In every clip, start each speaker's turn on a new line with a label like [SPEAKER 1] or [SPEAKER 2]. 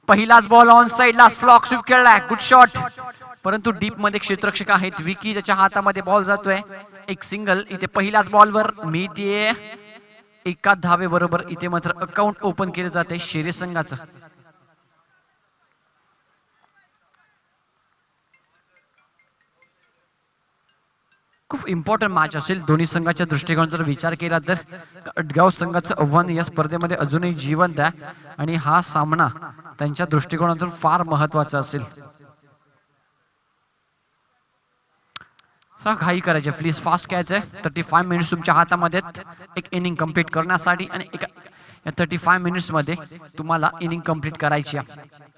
[SPEAKER 1] पहिलाच ball on साइडला slog sweep खेळलाय, गुड शॉट, परंतु डीप मध्ये क्षेत्ररक्षक आहेत विकी, त्याच्या हातामध्ये बॉल जातोय. एक सिंगल इथे पहिल्याच बॉलवर मिळतीये. एका धावे बरोबर इथे मात्र अकाउंट ओपन केले जाते शेरे संघाचं. खूप इम्पॉर्टंट मॅच असेल दोन्ही संघाच्या दृष्टिकोनातून जर विचार केला तर. अडगाव संघाचं आव्हान या स्पर्धेमध्ये अजूनही जिवंत आहे आणि हा सामना त्यांच्या दृष्टिकोनातून फार महत्वाचा असेल. घाई करायचे, प्लीज फास्ट घ्यायचंय. 35 मिनिट्स तुमच्या हातामध्ये एक इनिंग कंप्लीट करण्यासाठी आणि या 35 मिनिट्स मध्ये तुम्हाला इनिंग कंप्लीट करायची आहे.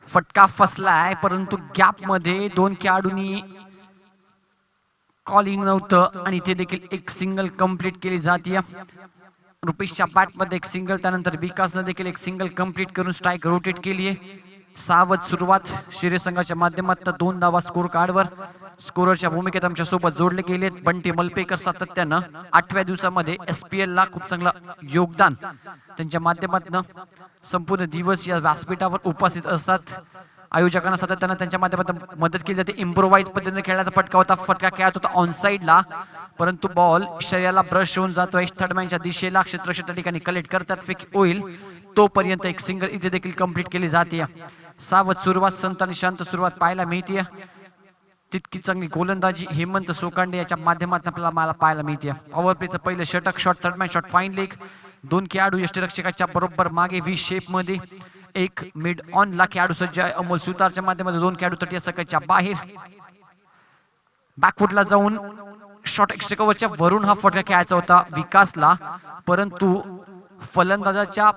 [SPEAKER 1] फटका फसलाय, परंतु गॅप मध्ये दोन खेळाडूंनी कॉलिंग नव्हतं आणि इथे देखील एक सिंगल कंप्लीट केली जाते. रुपेशच्या बॅट मध्ये एक सिंगल, त्यानंतर विकासनं देखील एक सिंगल कंप्लीट करून स्ट्राईक रोटेट केली आहे. सावध सुरुवात शिरे संघाच्या माध्यमातून 2 धावा स्कोर कार्डवर. स्कोररच्या भूमिकेत आमच्या सोबत जोडले गेले बंटी मलपेकर. सातत्यानं 8व्या दिवसामध्ये SPL ला खूप चांगलं योगदान त्यांच्या माध्यमातून संपूर्ण दिवस या व्यासपीठावर उपस्थित असतात. आयोजकांना सातत्यानं त्यांच्या माध्यमातून मदत केली जाते. इम्प्रोवाइज पद्धतीने खेळण्याचा फटका होता, फटका खेळत होता ऑन साइडला, परंतु बॉल शरीराला ब्रश होऊन जातोय. थर्डमॅनच्या दिशेला क्षेत्ररक्षक त्या ठिकाणी कलेक्ट करतात, फेक होईल तोपर्यंत एक सिंगल इथे देखील कंप्लीट केली जाते. सावध सुरुवात, संत आणि शांत सुरुवात पाहायला मिळते. तितकी चांगली गोलंदाजी हेमंत सोकांडे याच्या माध्यमातून आपल्याला पाहायला मिळते. पॉवर प्लेचं पहिलं षटक, shot third man shot fine leg. दोन खेळाडू यष्टीरक्षकाच्या बरोबर मागे व्ही शेप मध्ये. एक मिड ऑन ला खेळाडू सज्ज आहे अमोल सुतारच्या माध्यमातून. दोन खेळाडू तटीय सकाळच्या बाहेर बॅकफुटला जाऊन शॉट एक्स्ट्रा कव्हरच्या वरून हा फटका खेळायचा होता विकासला, परंतु फलंदाजाच्या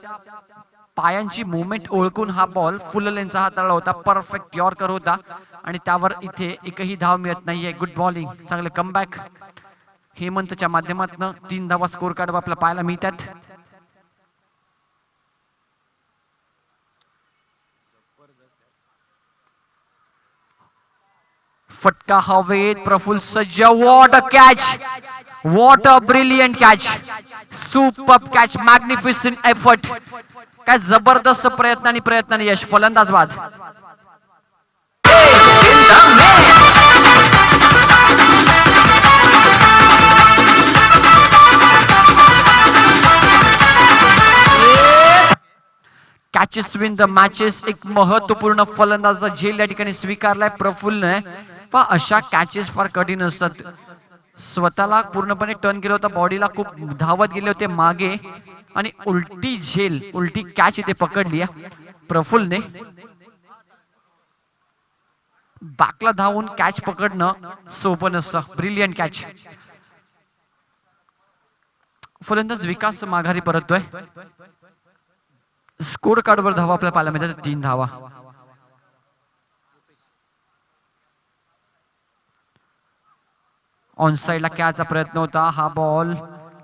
[SPEAKER 1] पायांची मुवमेंट ओळखून हा बॉल फुल लेनचा हाताळला होता. परफेक्ट यॉर्कर होता आणि त्यावर इथे एकही धाव मिळत नाहीये. गुड बॉलिंग, चांगलं कमबॅक हेमंतच्या माध्यमातून. 3 धावा स्कोर कार्ड आपल्याला पाहायला मिळतात. फटका हवेत, प्रफुल्ल सज्ज. What a catch, what a brilliant catch, superb catch, magnificent effort. काय जबरदस्त प्रयत्नाने यश. फलंदाज बाद. Catches win the matches. एक महत्वपूर्ण फलंदाजाचा झेल या ठिकाणी स्वीकारलाय प्रफुल्लने. पण अशा कॅचेस फार कठीण असतात. स्वतःला पूर्णपणे टर्न केलं होतं, बॉडीला खूप धावत गेले होते मागे आणि उलटी झेल, उलटी कॅच इथे पकडली प्रफुल्लने. बॅकला धावून कॅच पकडणं सोपं नसतं. Brilliant catch. फलंदाज विकास माघारी परततोय. स्कोर कार्डवर धावा आपल्याला पाहायला मिळतात, 3 धावा. ऑन साइडला खेळायचा प्रयत्न होता, हा बॉल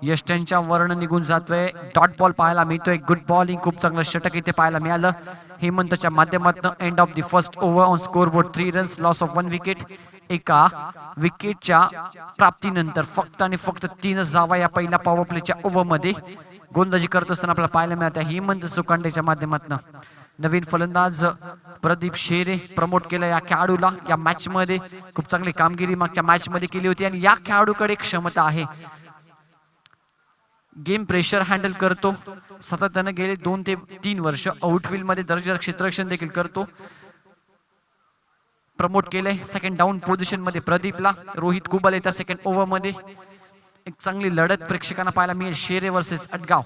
[SPEAKER 1] यष्ट्यांच्या वर्ण निघून जातोय. डॉट बॉल पाहायला मिळतोय. गुड बॉलिंग, खूप चांगलं षटक इथे पाहायला मिळालं हेमंतच्या माध्यमातून. End of the first over on score board 3 runs, loss of 1 wicket. एका विकेटच्या प्राप्तीनंतर फक्त आणि फक्त 3च धावा या पहिल्या पॉवर प्लेच्या ओव्हर मध्ये गोलंदाजी करत असताना आपल्याला पाहायला मिळत आहे हेमंत सोकांडेच्या माध्यमातून. नवीन फलंदाज प्रदीप शेरे प्रमोट केलं या खेळाडूला. या मॅच मध्ये खूप चांगली कामगिरी मागच्या मॅच मध्ये केली होती आणि या खेळाडूकडे क्षमता आहे. गेम प्रेशर हँडल करतो, सातत्याने गेले 2 ते 3 वर्ष आउटफील्ड मध्ये दर्जेदार क्षेत्ररक्षण देखील करतो. प्रमोट केलंय सेकंड डाऊन पोझिशन मध्ये प्रदीपला. रोहित कुबल येतात सेकंड ओव्हर मध्ये. एक चांगली लढत प्रेक्षकांना पाहायला मिळेल शेरे वर्सेस अडगाव.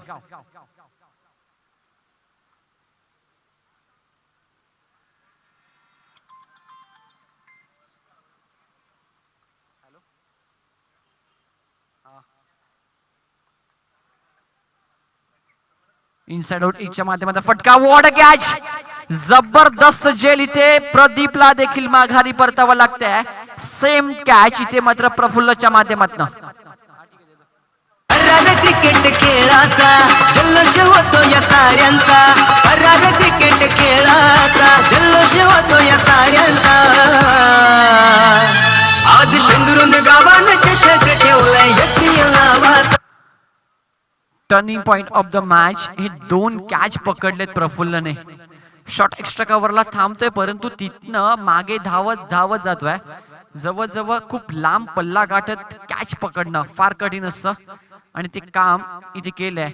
[SPEAKER 1] इनसाइड आउट इच्या माध्यमातून फटका. व्हॉट अ कॅच, जबरदस्त झेल इथे प्रदीपला देखील माघारी परतावं लागतंय. सेम कॅच इथे मात्र प्रफुल्लच्या माध्यमातून.
[SPEAKER 2] क्रिकेट खेळाचा जल्लोष होतो या साऱ्यांचा परार क्रिकेट खेळाचा जल्लोष होतो या साऱ्यांचा आज शेंदुरून गावानं चषक ठेवलाय SPL नावाचा.
[SPEAKER 1] Turning point of the match हे 2 कॅच पकडलेत प्रफुल्लने. शॉट एक्स्ट्रा कव्हरला थांबतोय परंतु तिथनं मागे धावत जातोय. जवळजवळ खूप लांब पल्ला गाठत कॅच पकडणं फार कठीण असतं आणि ते काम इथे केलंय.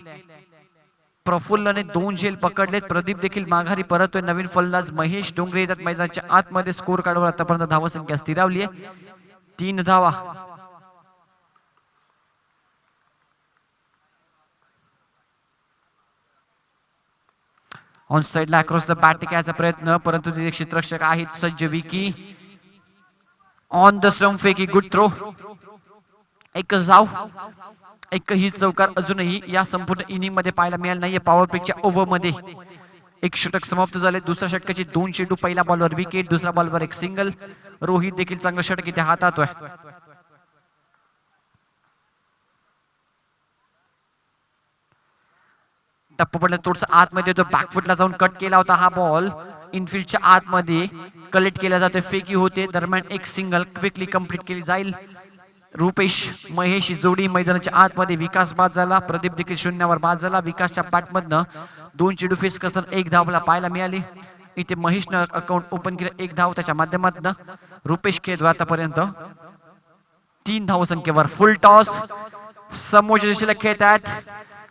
[SPEAKER 1] प्रफुल्लने 2 झेल पकडलेत. प्रदीप देखील माघारी परतोय. नवीन फलंदाज महेश डोंगरे येतात मैदानाच्या आतमध्ये. स्कोर कार्डवर आतापर्यंत धावसंख्या स्थिरावली आहे 3 धावा. ऑन साइडला अक्रॉस द बॅट टिकायचा प्रयत्न परंतु तिथे क्षेत्ररक्षक आहेत सज्ज. विकी ऑन द स्टंप फेकी गुड थ्रो. एक धाव एकही चौकार अजूनही या संपूर्ण इनिंग मध्ये पाहायला मिळाला नाहीये. पॉवर प्लेच्या ओव्हर मध्ये एक षटक समाप्त झाले. दुसऱ्या षटकाची 2 चेंडू. पहिल्या बॉलवर विकेट, दुसऱ्या बॉलवर एक सिंगल. रोहित देखील चांगलं षटक इथे हातातोय. टप्पू पडला थोडस आतमध्ये येतो. बॅकफुटला जाऊन कट केला होता हा बॉल. इनफिल्डच्या आतमध्ये कलेक्ट केला जातोय. फेकी होते दरम्यान एक सिंगल क्विकली कंप्लीट केली जाईल. रुपेश महेश जोडी मैदानाच्या आतमध्ये. विकास बाद झाला. प्रदीप देखील शून्यावर बाद झाला. विकासच्या बॅटमधनं 2 चेंडू फेस करताना 1 धावला पाहायला मिळाली. इथे महेशनं अकाउंट ओपन केलं 1 धाव त्याच्या माध्यमातून. रुपेश खेळतो आतापर्यंत 3 धावसंख्येवर. फुल टॉस समोरच्या दिशेला खेळतात.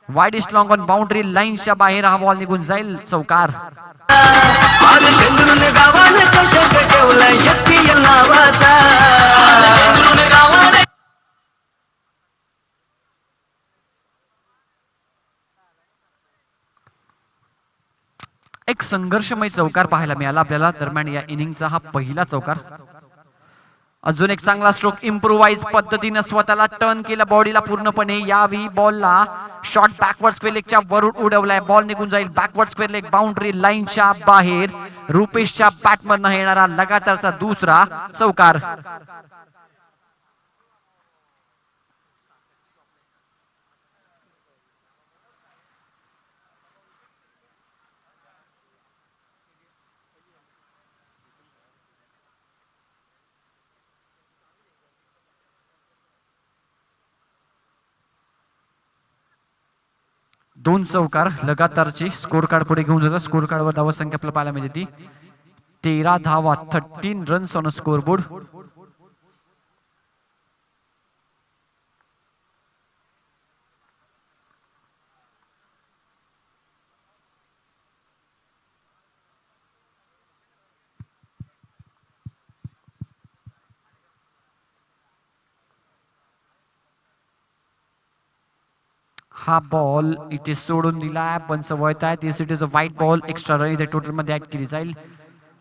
[SPEAKER 1] Wide is long on boundary लाईनच्या बाहेर हा बॉल निघून जाईल. चौकार.
[SPEAKER 2] आज शेंदुरून गावानं चषक ठेवलाय SPL नावाचा.
[SPEAKER 1] एक संघर्षमय चौकार पाहायला मिळाला आपल्याला. दरम्यान या इनिंगचा हा पहिला चौकार. अजून एक चांगला स्ट्रोक इम्प्रोवाइज पद्धतीने स्वतःला टर्न केला बॉडीला पूर्णपणे. यावी बॉलला शॉट बॅकवर्ड स्क्वेअर लेगच्या वरून उडवलाय. बॉल निघून जाईल बॅकवर्ड स्क्वेअर लेग बाउंड्री लाईनच्या बाहेर. रुपेशच्या बॅटमधनं येणारा लगातारचा दुसरा चौकार. दोन चौकार लगातारची स्कोर कार्ड पुढे घेऊन जातात. स्कोर कार्डवर धावा संख्या आपल्याला पाहायला मिळते 13 धावा 13 रन्स ऑन स्कोर बोर्ड. हा बॉल इथे सोडून दिलाय पण वळत आहे. It is a white ball. Extra run इथे टोटल मध्ये ऍड केली जाईल.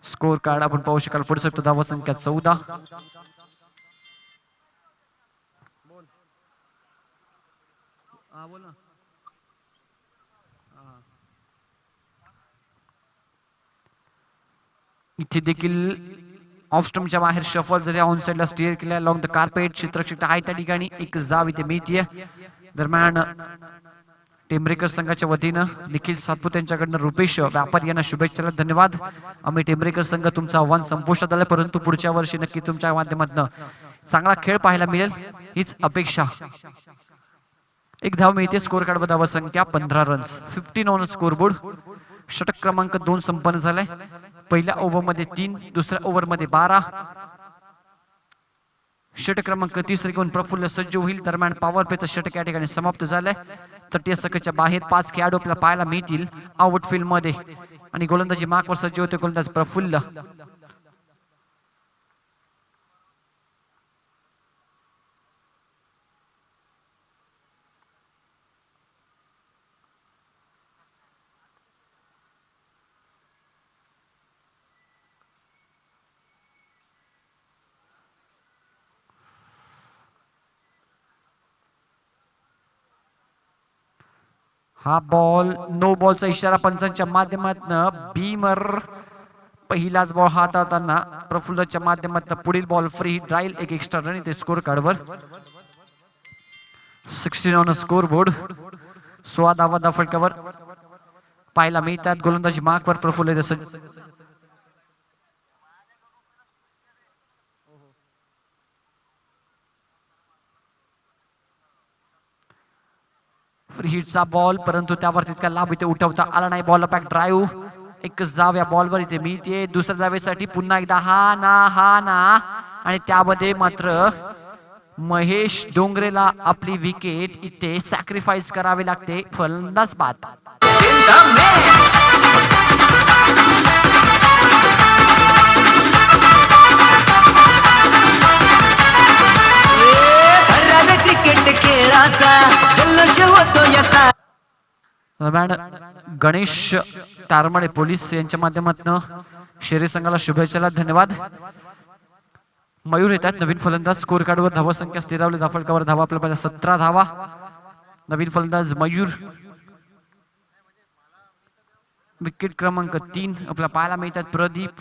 [SPEAKER 1] स्कोर कार्ड आपण पाहू शकाल पुढे शकतो. धावा संख्या 14. इथे देखील ऑफ स्टंपच्या बाहेर शफल झाले. ऑन साइडला स्टीअर केला लॉंग द कार्पेट. क्षेत्ररक्षक आहे त्या ठिकाणी. एक धाव इथे मिळतीये. दरम्यान टेंभरेकर संघाच्या वतीनं निखिल सातपुते यांच्याकडनं रुपेश व्यापारी यांना शुभेच्छा. धन्यवाद. आम्ही टेंभरेकर संघ तुमचं आव्हान संपुष्टात आलं परंतु पुढच्या वर्षी नक्की तुमच्या माध्यमातून चांगला खेळ पाहायला मिळेल हीच अपेक्षा. एक धाव मिळते. स्कोर कार्ड धावा संख्या 15 रन्स 15 ऑन स्कोर बोर्ड. षटक क्रमांक 2 संपन्न झालाय. पहिल्या ओव्हर मध्ये 3, दुसऱ्या ओव्हर मध्ये 12. षटक क्रमांक 30 घेऊन प्रफुल्ल सज्ज होईल. दरम्यान पॉवर प्लेचं षटक या ठिकाणी समाप्त झालंय. 30 सेकंडच्या बाहेर 5 खेळाडू आपल्याला पाहायला मिळतील आउटफील्ड मध्ये आणि गोलंदाजी मार्कवर सज्ज होते गोलंदाज प्रफुल्ल. हा बॉल नो बॉलचा इशारा पंचांच्या माध्यमातून. बीमर पहिलाच बॉल हाताळताना प्रफुल्लच्या माध्यमातून पुढील बॉल फ्री हिट राहील. एक एक्स्ट्रा रन इथे स्कोर कार्डवर. 16 ऑन स्कोर बोर्ड. 16 धावा फटकावर पाहायला मिळतात. गोलंदाजी मार्कवर प्रफुल्लित असत. फ्री हिटचा बॉल, परंतु त्यावर तितका लाभ इथे उठवता आला नाही. Ball back drive. एकच धाव या बॉलवर इथे मिळते. दुसऱ्या धावेसाठी पुन्हा एकदा हा ना आणि त्यामध्ये मात्र महेश डोंगरेला आपली विकेट इथे सॅक्रिफाईस करावी लागते. फलंदाज बाद.
[SPEAKER 2] क्रिकेट खेळाचा जल्लोष होतो या
[SPEAKER 1] गणेश तारमळे पोलीस यांच्या माध्यमातून शेरी संघाला शुभेच्छा. धन्यवाद. मयूर येतात नवीन फलंदाज. स्कोर कार्डवर धावा संख्या स्थिरावली. धाफळकावर धावा आपल्या पाहिजे 17 धावा. नवीन फलंदाज मयूर. विकेट क्रमांक 3 आपल्याला पाहायला मिळतात. प्रदीप,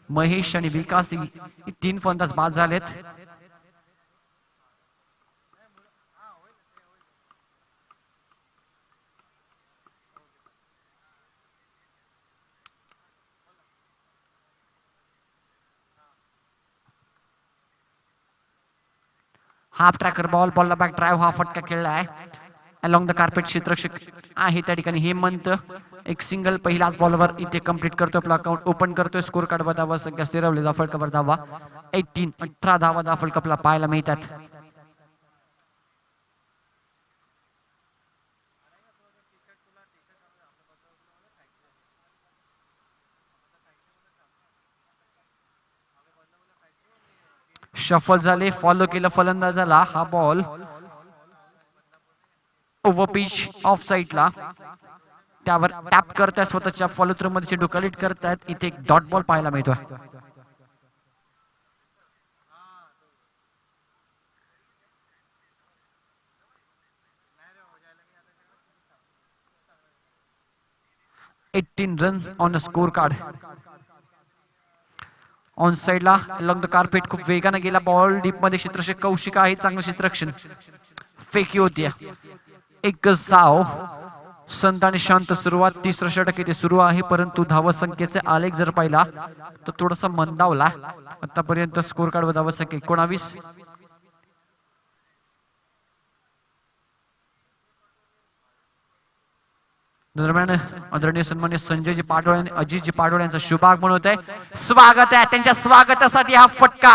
[SPEAKER 1] महेश आणि विकास ही 3 फलंदाज बाद झालेत. Half tracker ball. बॉलला बॅक ड्राईव्ह. हा फटका खेळला आहे अलॉंग द कार्पेट. क्षेत्ररक्षक आहे त्या ठिकाणी हेमंत. एक सिंगल पहिल्याच बॉलवर इथे कंप्लीट करतो. आपला अकाउंट ओपन करतोय. स्कोर कार्डवर धावा संख्या स्थिरावली. धाफळकावर धावा 18 धावा धाफळकाला पाहायला मिळतात. शफल झाले. फॉलो केलं फलंदाजाला. हा बॉल ओव्हर पिच ऑफ साईडला. त्यावर टॅप करतायत. स्वतःच्या फॉलो थ्रू मध्ये चेंडू कलेक्ट करतायत. इथे एक डॉट बॉल पाहायला मिळतोय. $18 run on score card. On साइडला अलॉंग द कार्पेट खूप वेगाने गेला बॉल. डीप मध्ये क्षेत्ररक्षक कौशिक आहे. चांगलं क्षेत्ररक्षण. फेकी होती. एकच धाव. संत आणि शांत सुरुवात. 30 षटक इथे सुरू आहे, परंतु धावा संख्येचे आलेख जर पाहिला तर थोडासा मंदावला. आतापर्यंत स्कोर कार्डवर धावा संख्या 19. दरम्यान आदरणीय सन्मान्य संजयजी पाटोळे आणि अजितजी पाटोळे यांचं शुभागमन होत आहे. स्वागत आहे. त्यांच्या स्वागतासाठी हा फटका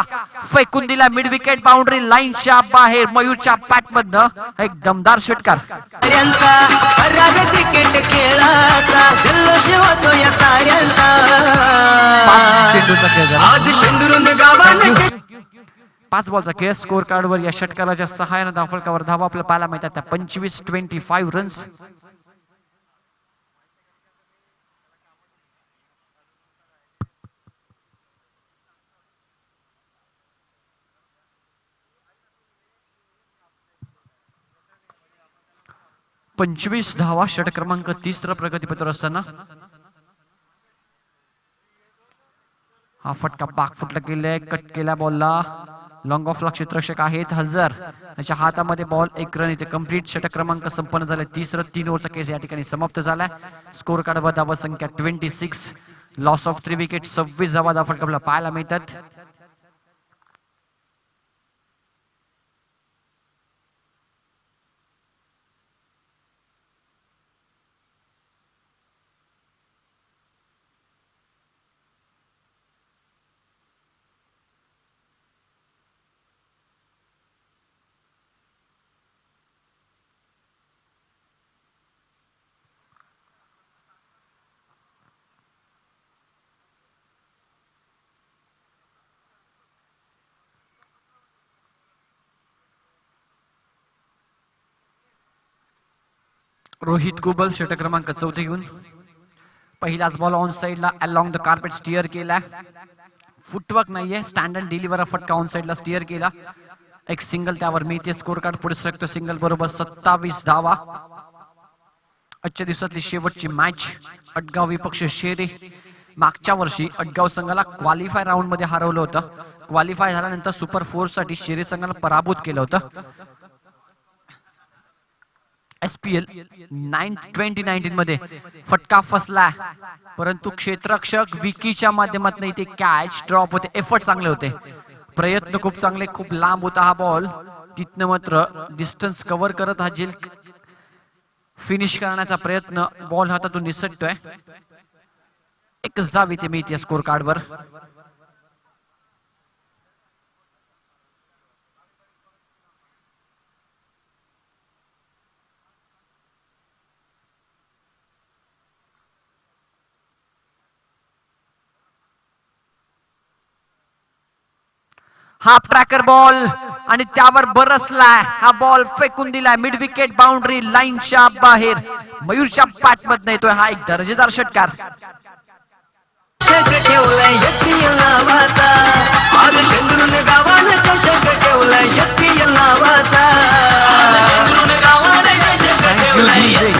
[SPEAKER 1] फेकून दिला मिड विकेट बाउंड्री लाईनच्या बाहेर. मयूरच्या बॅट मधनं एक दमदार षटकार.
[SPEAKER 2] क्रिकेट खेळाचा जल्लोष होतो या साऱ्यांचा.
[SPEAKER 1] चेंडूचा खेळ झाला.
[SPEAKER 2] आज शेंदुरुंग गावाने
[SPEAKER 1] 5 बॉलचा खेळ. स्कोर कार्डवर या षटकाराच्या सहाय्याने धावफलकावर धावा आपल्याला पाहायला मिळतात. त्या 25 रन्स. पंचवीस धावा. षटक क्रमांक 30 प्रगतीपथावर असताना हा फटका बाकफुटला गेलाय. कट केला बॉलला. लॉंग ऑफ ला क्षेत्ररक्षक आहेत हजर. त्याच्या हातामध्ये बॉल. 1 रन इथे कंप्लीट. षटक क्रमांक संपन्न झाले. 3 ओव्हरचा केस या ठिकाणी समाप्त झालाय. स्कोर कार्डवर धावा संख्या 26. Loss of 3 wicket. 26 धावा धावफलकाला पाहायला मिळतात. रोहित कुबल षटक क्रमांक 4 घेऊन पहिलाच बॉल ऑन साइडला अलॉंग द कार्पेट स्टिअर केला. फुटवर्क नाहीये. स्टँडर्ड डिलिव्हर फटका ऑन साइडला स्टिअर केला. एक सिंगल त्यावर मिळते. स्कोर कार्ड पुढे सरकतो. सिंगल बरोबर 27 धावा. आजच्या दिवसातली शेवटची मॅच अटगाव विपक्ष शेरे. मागच्या वर्षी अटगाव संघाला क्वालिफाय राऊंड मध्ये हरवलं होतं. क्वालिफाय झाल्यानंतर सुपर 4 साठी शेरे संघाला पराभूत केलं होतं. SPL 2019 मध्ये फटका फसला, परंतु क्षेत्ररक्षक विकीच्या माध्यमातून इथे कॅच ड्रॉप होते. एफर्ट चांगले होते, प्रयत्न खूप चांगले, खूप लांब होता हा बॉल. तिथनं मात्र डिस्टन्स कव्हर करत हा झेल फिनिश करण्याचा प्रयत्न, बॉल हातातून निसटतोय. एकच धाव इथे मिळते स्कोर कार्डवर. हाफ ट्रॅकर बॉल आणि त्यावर बरसलाय हा बॉल, फेकून दिलाय मिड विकेट बाउंड्री लाईनच्या बाहेर. मयूरच्या पाठमधनं येतोय हा एक दर्जेदार षटकार.
[SPEAKER 2] चषक ठेवलाय SPL नावाचा, आज शेंद्रून गावानं चषक ठेवलाय SPL नावाचा.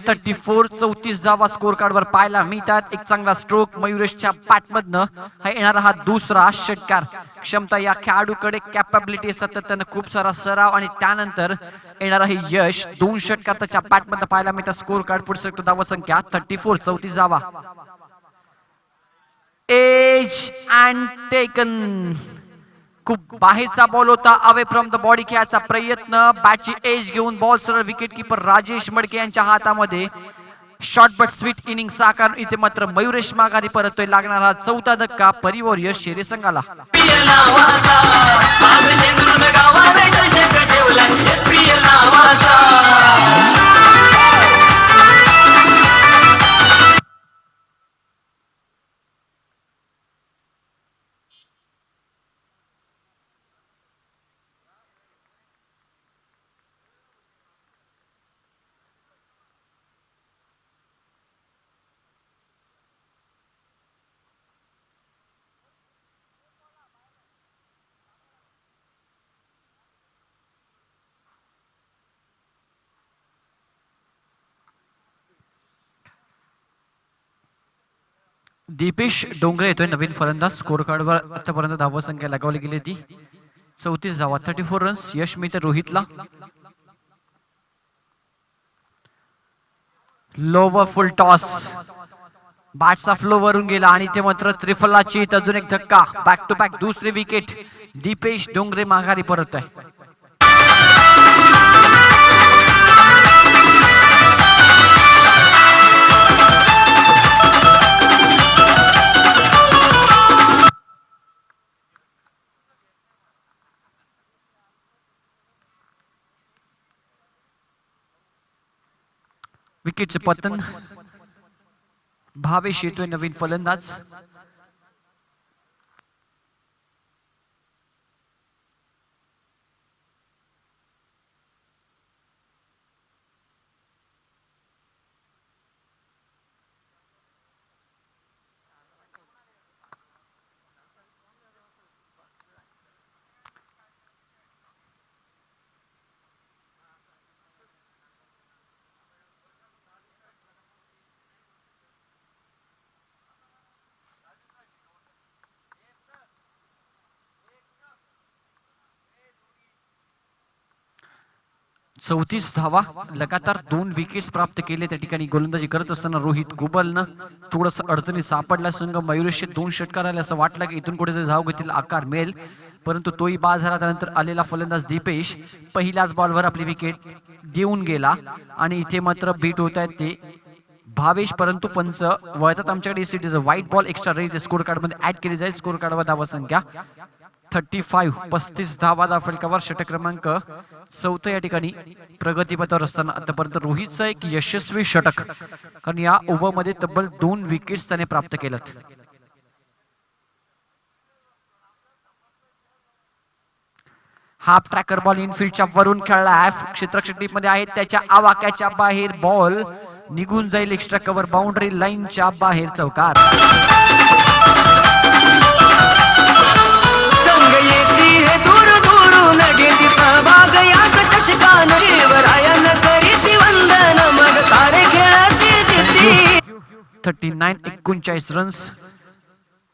[SPEAKER 1] 34 धावा स्कोर कार्डवर पाहायला मिळतात. एक चांगला स्ट्रोक मयुरेशच्या पाठमधनं. हा येणारा हा दुसरा षटकार. क्षमता या खेळाडूकडे, कॅपॅबिलिटी सातत्यानं खूप सारा सराव आणि त्यानंतर येणारा हे यश. 2 षटकार त्याच्या पाठमधनं पाहायला मिळतात. स्कोर कार्ड पुढे सरकतो. धावा संख्या 34 धावा. एज अँड टेकन, खूप बाहेरचा बॉल होता, अवे फ्रॉम द बॉडी खेळायचा प्रयत्न. बॅटची एज घेऊन बॉल सरळ विकेट किपर राजेश मडके यांच्या हातामध्ये. शॉर्ट बट स्वीट इनिंग साकार. इथे मात्र मयुरेश माघारी परततोय. लागणारा 4था धक्का परिवार यश शेरे संघाला. दीपेश डोंगरे येतोय नवीन फलंदाज. स्कोर कार्डवर आतापर्यंत धावा संख्या लगावली गेली ती 34 धावा, 34 रन्स. यश मिळते रोहितला. लोवर फुल टॉस, बॅटचा फ्लो वरून गेला आणि ते मात्र त्रिफलाची. अजून एक धक्का, बॅक टू बॅक दुसरी विकेट. दीपेश डोंगरे माघारी परततोय. विकेटचे पतन. भावेश येतोय नवीन फलंदाज. चौतीस धावा, लगातार 2 विकेट्स प्राप्त केले. त्या ठिकाणी गोलंदाजी करत असताना रोहित गुबलनं थोडस अडचणीत सापडला. संघ मयुरेशचे 2 षटकार आले असं वाटलं की इथून कुठेतरी धाव गतीला आकार मिळेल, परंतु तोही बाद झाला. त्यानंतर आलेला फलंदाज दीपेश पहिल्याच बॉलवर आपली विकेट देऊन गेला आणि इथे मात्र बीट होत आहेत ते भावेश, परंतु पंच वळतात आमच्याकडे. It is a white ball, extra runs score card मध्ये ऍड केली जाईल. स्कोर कार्डवर धावा संख्या 35 धावा फलकावर. षटक क्रमांक 4 या ठिकाणी प्रगतीपथावर असताना आतापर्यंत रोहितचं एक यशस्वी षटक, कारण या ओव्हरमध्ये तब्बल 2 विकेट्स त्याने प्राप्त केल्यात. हाफ ट्रॅकर बॉल इनफिल्डच्या वरून खेळला. क्षेत्ररक्षक टीप मध्ये आहेत, त्याच्या आवाक्याच्या बाहेर बॉल निघून जाईल. एक्स्ट्रा कव्हर बाउंड्री लाईनच्या बाहेर चौकार.
[SPEAKER 2] संग येती है दूर दूरून घेती सहभाग याच चषकान. शिवरायान करीती वंदन मग सारे खेळाची जिद्दी.
[SPEAKER 1] 39 39 रन्स.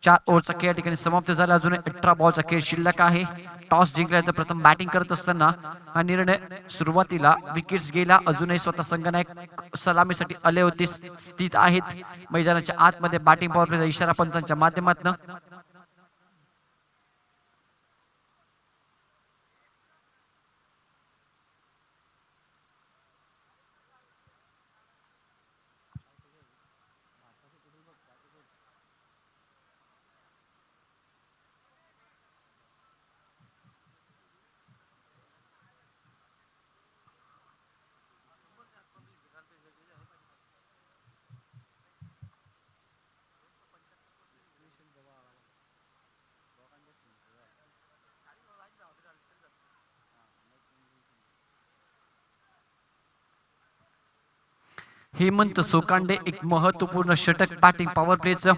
[SPEAKER 1] 4 ओव्हरचा खेळ या ठिकाणी समाप्त झाला. अजून 18 बॉलचा खेळ शिल्लक आहे. टॉस जिंकल्यानंतर प्रथम बॅटिंग करत असताना हा निर्णय सुरुवातीला विकेट्स गेला. अजूनही स्वतः संघनायक सलामीसाठी आले होते, स्थित आहेत मैदानाच्या आतमध्ये. बॅटिंग पॉवर प्लेचा इशारा पंचांच्या माध्यमातून. हेमंत सोकांडे एक महत्वपूर्ण षटक बॅटिंग पॉवर प्लेचं.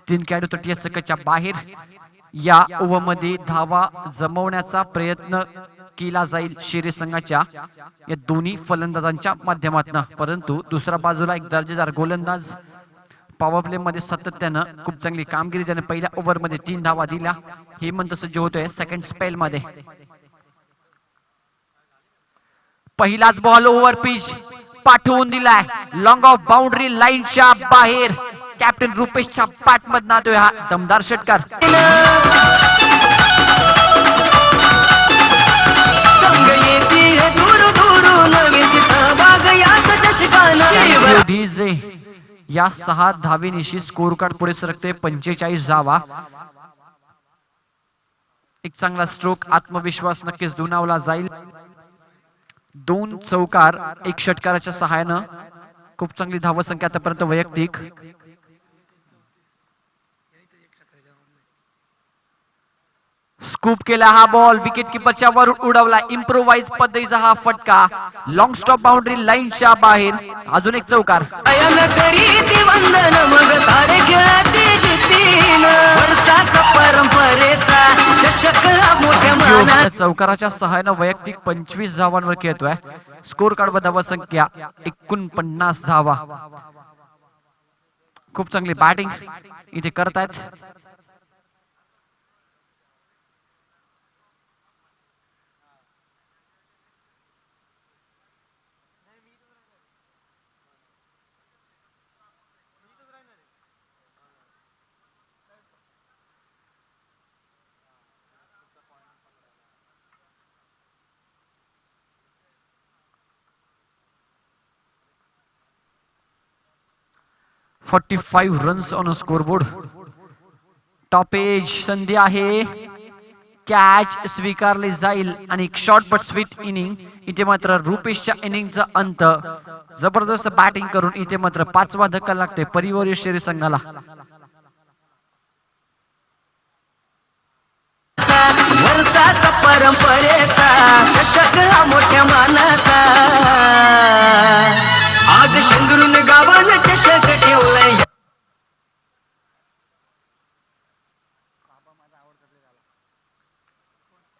[SPEAKER 1] 3 खेळाडू तटीय चक्काच्या बाहेर. या ओव्हरमध्ये धावा जमवण्याचा प्रयत्न केला जाईल शिरे संघाच्या या दोन्ही फलंदाजांच्या माध्यमातून. परंतु दुसऱ्या बाजूला एक दर्जेदार गोलंदाज पॉवर प्ले मध्ये सातत्यानं खूप चांगली कामगिरी, ज्याने पहिल्या ओव्हरमध्ये 3 धावा दिल्या. हेमंत सज्ज होतोय सेकंड स्पेल मध्ये. पहिलाच बॉल ओव्हर पिच पाठवून दिलाय लॉंग ऑफ बाउंड्री लाईनच्या बाहेर. कॅप्टन रुपेशच्या बॅट मधून येतोय हा दमदार षटकार. या 6 धावेनिशी स्कोर कार्ड पुढे सरकते 45 धावा. एक चांगला स्ट्रोक, आत्मविश्वास नक्कीच दुणावला जाईल. 2 चौकार 1 षटकाराच्या सहाय्यानं खूप चांगली धावसंख्या आतापर्यंत वैयक्तिक. स्कूप केला हा बॉल, विकेट किपरच्या वर उडवला. इम्प्रोवाइज पद्धतीचा हा फटका लॉंग स्टॉप बाउंड्री लाईनच्या बाहेर. अजून एक चौकार. चौकाराच्या सहाय्यानं वैयक्तिक 25 धावांवर खेळतोय. स्कोर कार्ड व धावा संख्या 49 धावा. खूप चांगली बॅटिंग इथे करतायत. $45 runs on scoreboard. Top edge संधी आहे. कॅच स्वीकारले जाईल आणि एक शॉर्ट बट स्वीट इनिंग. इथे मात्र रुपेशच्या इनिंगचा अंत. जबरदस्त बॅटिंग करून इथे मात्र 5वा धक्का लागतोय परिवार शेरी संघाला.
[SPEAKER 2] वर्षाचा परंपरेचा चषक हा मोठ्या मानाचा. आज शेंदुरून गावानं चषक ठेवलाय.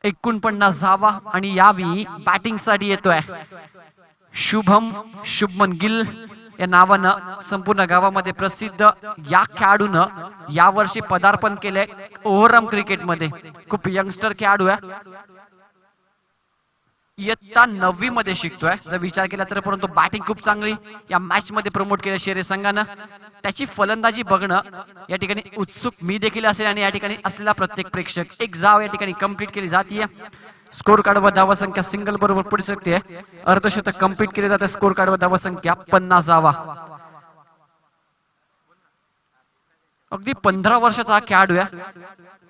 [SPEAKER 1] 49 धावा आणि यावी बॅटिंग साठी येतोय शुभमन गिल या नावानं संपूर्ण गावामध्ये प्रसिद्ध. या खेळाडूनं यावर्षी पदार्पण केलंय ओव्हरआर्म क्रिकेट मध्ये. खूप यंगस्टर खेळाडू आहे, इयत्ता 9वी मध्ये शिकतोय जर विचार केला तर. परंतु बॅटिंग खूप चांगली या मॅच मध्ये प्रमोट केलं शेरे संघानं. त्याची फलंदाजी बघणं या ठिकाणी उत्सुक मी देखील असेल आणि या ठिकाणी असलेला प्रत्येक प्रेक्षक. एक धाव या ठिकाणी कंप्लीट केली जाते. स्कोर कार्ड व धावा संख्या सिंगल बरोबर पुढे शकते. अर्धशतक कंप्लीट केले जाते. स्कोर कार्ड व धावा संख्या 50 धावा. अगदी 15 वर्षाचा हा खेळाडू आहे,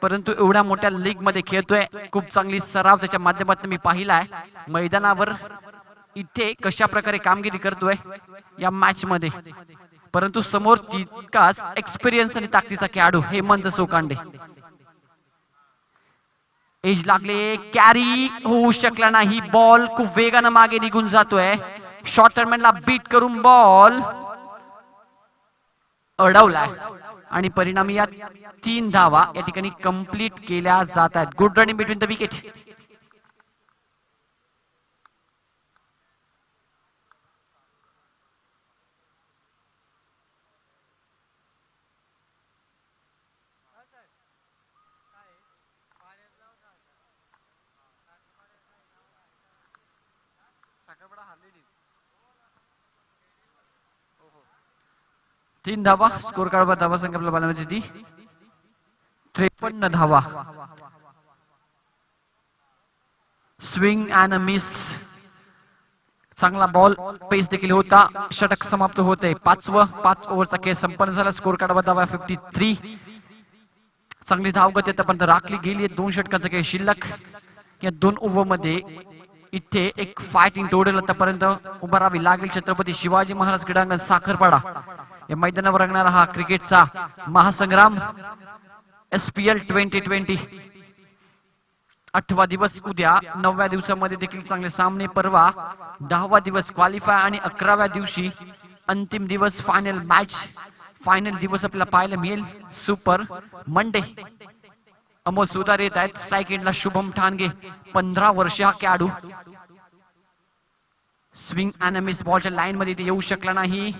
[SPEAKER 1] परंतु एवढ्या मोठ्या लीग मध्ये खेळतोय. खूप चांगली सराव त्याच्या माध्यमातून मी पाहिलाय मैदानावर. इथे कशा प्रकारे कामगिरी करतोय या मॅच मध्ये. परंतु समोर तितकाच एक्सपिरियन्स आणि ताकदीचा खेळाडू हेमंत सोकांडे. एज लागले, कॅरी होऊ शकला नाही. बॉल खूप वेगानं मागे निघून जातोय. शॉर्टरमॅनला बीट करून बॉल अडवलाय आणि परिणामी या 3 धावा या ठिकाणी कंप्लीट केल्या जात आहेत. Good running between the wicket. तीन धावा स्कोर कार्डवर धावा संख्या आपल्या बालामध्ये ती 53 धावा. Swing and miss. चांगला बॉल पेस देखील होता. षटक समाप्त होते. 5 ओव्हरचा खेळ संपन्न झाला. स्कोर कार्डवर धावा 53. चांगली धावगती आतापर्यंत राखली गेली. 2 षटकांचा खेळ शिल्लक. या 2 ओव्हर मध्ये इथे एक फायटिंग टोटल आतापर्यंत उभा राहावी लागेल. छत्रपती शिवाजी महाराज क्रीडांगण साखरपाडा या मैदानावर रंगणारा हा क्रिकेटचा महासंग्राम SPL 2020. 8वा दिवस उद्या. 9व्या दिवसामध्ये देखील चांगले सामने. परवा 10वा दिवस क्वालिफाय आणि 11व्या दिवशी अंतिम दिवस फायनल मॅच. फायनल दिवस आपल्याला पाहायला मिळेल सुपर मंडे. अमोल सुतार येत आहेत. स्ट्राईक एंडला शुभम ठाणगे 15 वर्ष हा खेळाडू. स्विंग अँड मिस बॉलच्या लाईन मध्ये येऊ शकला नाही.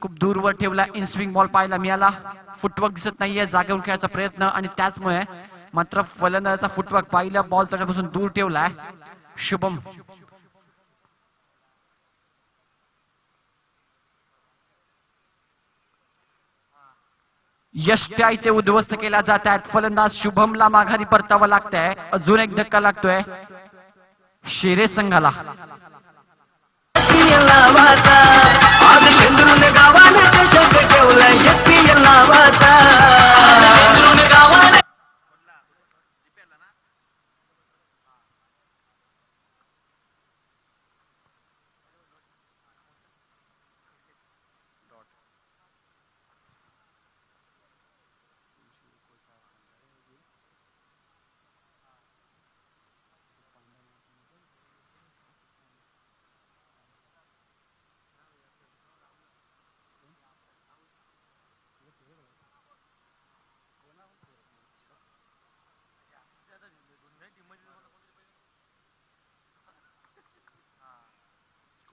[SPEAKER 1] खूप दूरवर ठेवला. इन स्विंग बॉल पाहायला मिळाला. फुटवर्क दिसत नाहीये. जागेवर खेळायचा प्रयत्न आणि त्याचमुळे मात्र फलंदाजाचा फुटवर्क पाहिला. बॉल त्याच्यापासून दूर ठेवलाय शुभम. यष्ट्या इथे उद्ध्वस्त केल्या जात आहेत. फलंदाज शुभमला माघारी परतावा लागतंय. अजून एक धक्का लागतोय शेरे संघाला.
[SPEAKER 2] आज शेंद्रून गावाने चषक ठेवला SPL नावाचा.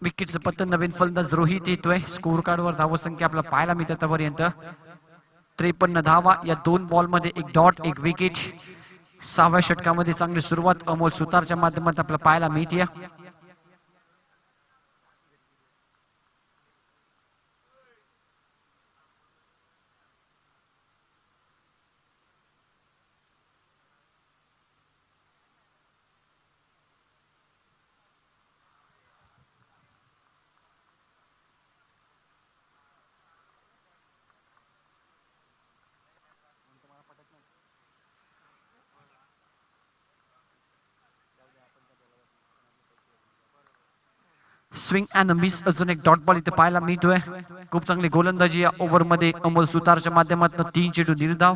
[SPEAKER 1] विकेटचं पतन. नवीन फलंदाज रोहित येतोय. स्कोर कार्डवर धावा संख्या आपल्याला पाहायला मिळते आतापर्यंत 53 धावा. या 2 बॉल मध्ये 1 डॉट 1 विकेट. 6व्या षटकामध्ये चांगली सुरुवात अमोल सुतारच्या माध्यमातून आपल्याला पाहायला मिळते. Swing and miss. अजून एक डॉट बॉल इथे पाहायला मिळतोय. खूप चांगली गोलंदाजी या ओव्हर मध्ये अमोल सुतारच्या माध्यमातून. 3 चेंडू निर्धाव.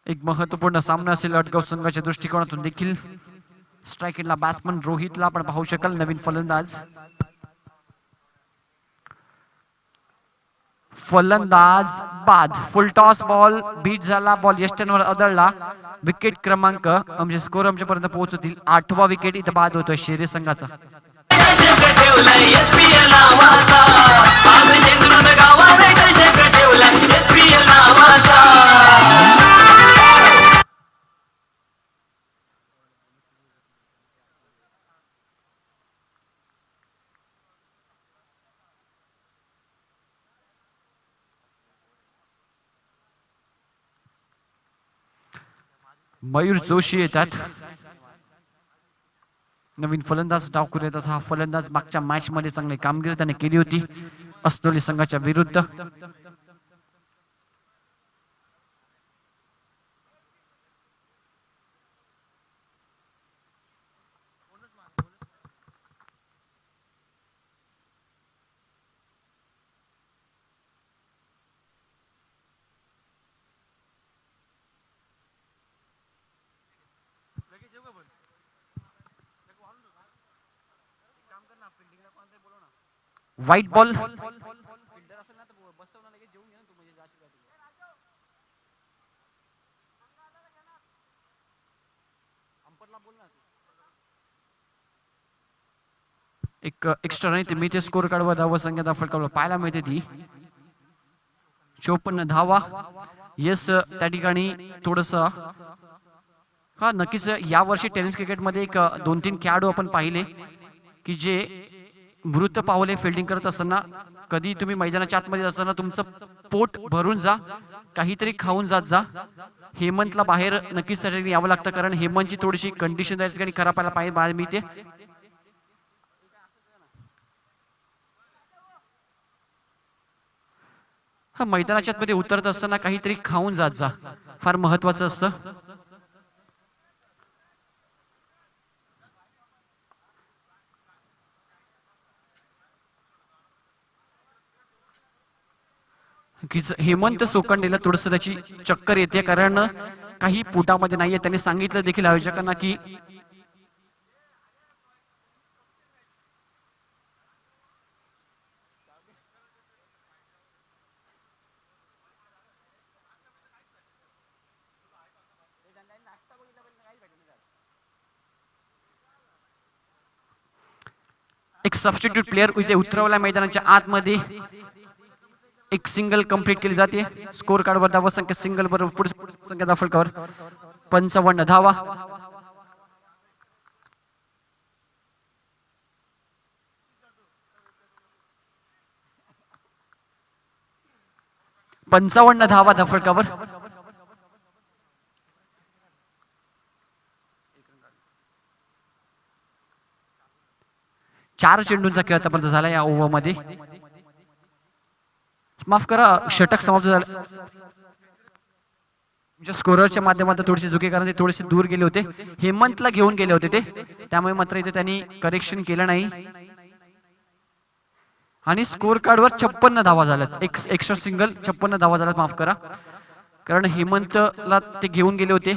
[SPEAKER 1] एक महत्वपूर्ण सामना असेल अटगाव संघाच्या दृष्टिकोनातून देखील. स्ट्राईक एंडला बॅट्समन रोहितला आपण पाहू शकाल. नवीन फलंदाज बाद. फुल टॉस बॉल बीट झाला. बॉल यष्ट्यांवर आदळला. विकेट क्रमांक म्हणजे स्कोर आमच्यापर्यंत पोहोचतील. 8वा विकेट इथं बाद होतोय शेरे संघाचा. मयूर जोशी येतात. नवीन फलंदाज डावखुर येतात. हा फलंदाज मागच्या मॅच मध्ये चांगली कामगिरी त्याने केली होती असतोली संघाच्या विरुद्ध. White ball. एक एक्स्ट्रा नाही ते मी ते स्कोर कार्डवर धावा संख्या फटकावला पाहायला मिळते ती 54 धावा. येस त्या ठिकाणी थोडस हा नक्कीच या वर्षी टेनिस क्रिकेटमध्ये एक 2-3 खेळाडू आपण पाहिले की जे मृत पावले फिल्डिंग करत असताना कधी तुम्ही मैदानाच्या आतमध्ये असताना तुमचं पोट भरून जा, काहीतरी खाऊन जात जा. हेमंतला बाहेर नक्कीच त्या ठिकाणी यावं लागतं, कारण हेमंतची थोडीशी कंडिशन त्या ठिकाणी खराब व्हायला पाहिजे मिळते. हा, मैदानाच्या आतमध्ये उतरत असताना काहीतरी खाऊन जात जा, फार महत्वाचं असतं. हेमंत सोकंडेला थोडस त्याची चक्कर येते, कारण काही पोटामध्ये नाहीये. त्यांनी सांगितलं देखील आयोजकांना की एक सबस्टिट्यूट प्लेअर इथे उतरवला मैदानाच्या आतमध्ये. एक सिंगल कंप्लीट केली जाते. स्कोर कार्डवर धावा संख्या सिंगल बरोबर पुढे संख्या दाफलकावर 55 धावा. धावा धाफलकावर. चार चेंडूंचा खेळ आतापर्यंत झाला या ओव्हरमध्ये. माफ करा, षटक समाप्त झालं. स्कोररच्या माध्यमातून थोडीशी चुकी, कारण ते थोडेसे दूर गेले होते. हेमंतला घेऊन गेले होते ते, त्यामुळे मात्र इथे त्यांनी करेक्शन केलं नाही. आणि स्कोर कार्डवर 56 धावा झाल्यात. एक एक्स्ट्रा सिंगल 56 धावा झाल्यात, माफ करा, कारण हेमंतला ते घेऊन गेले होते.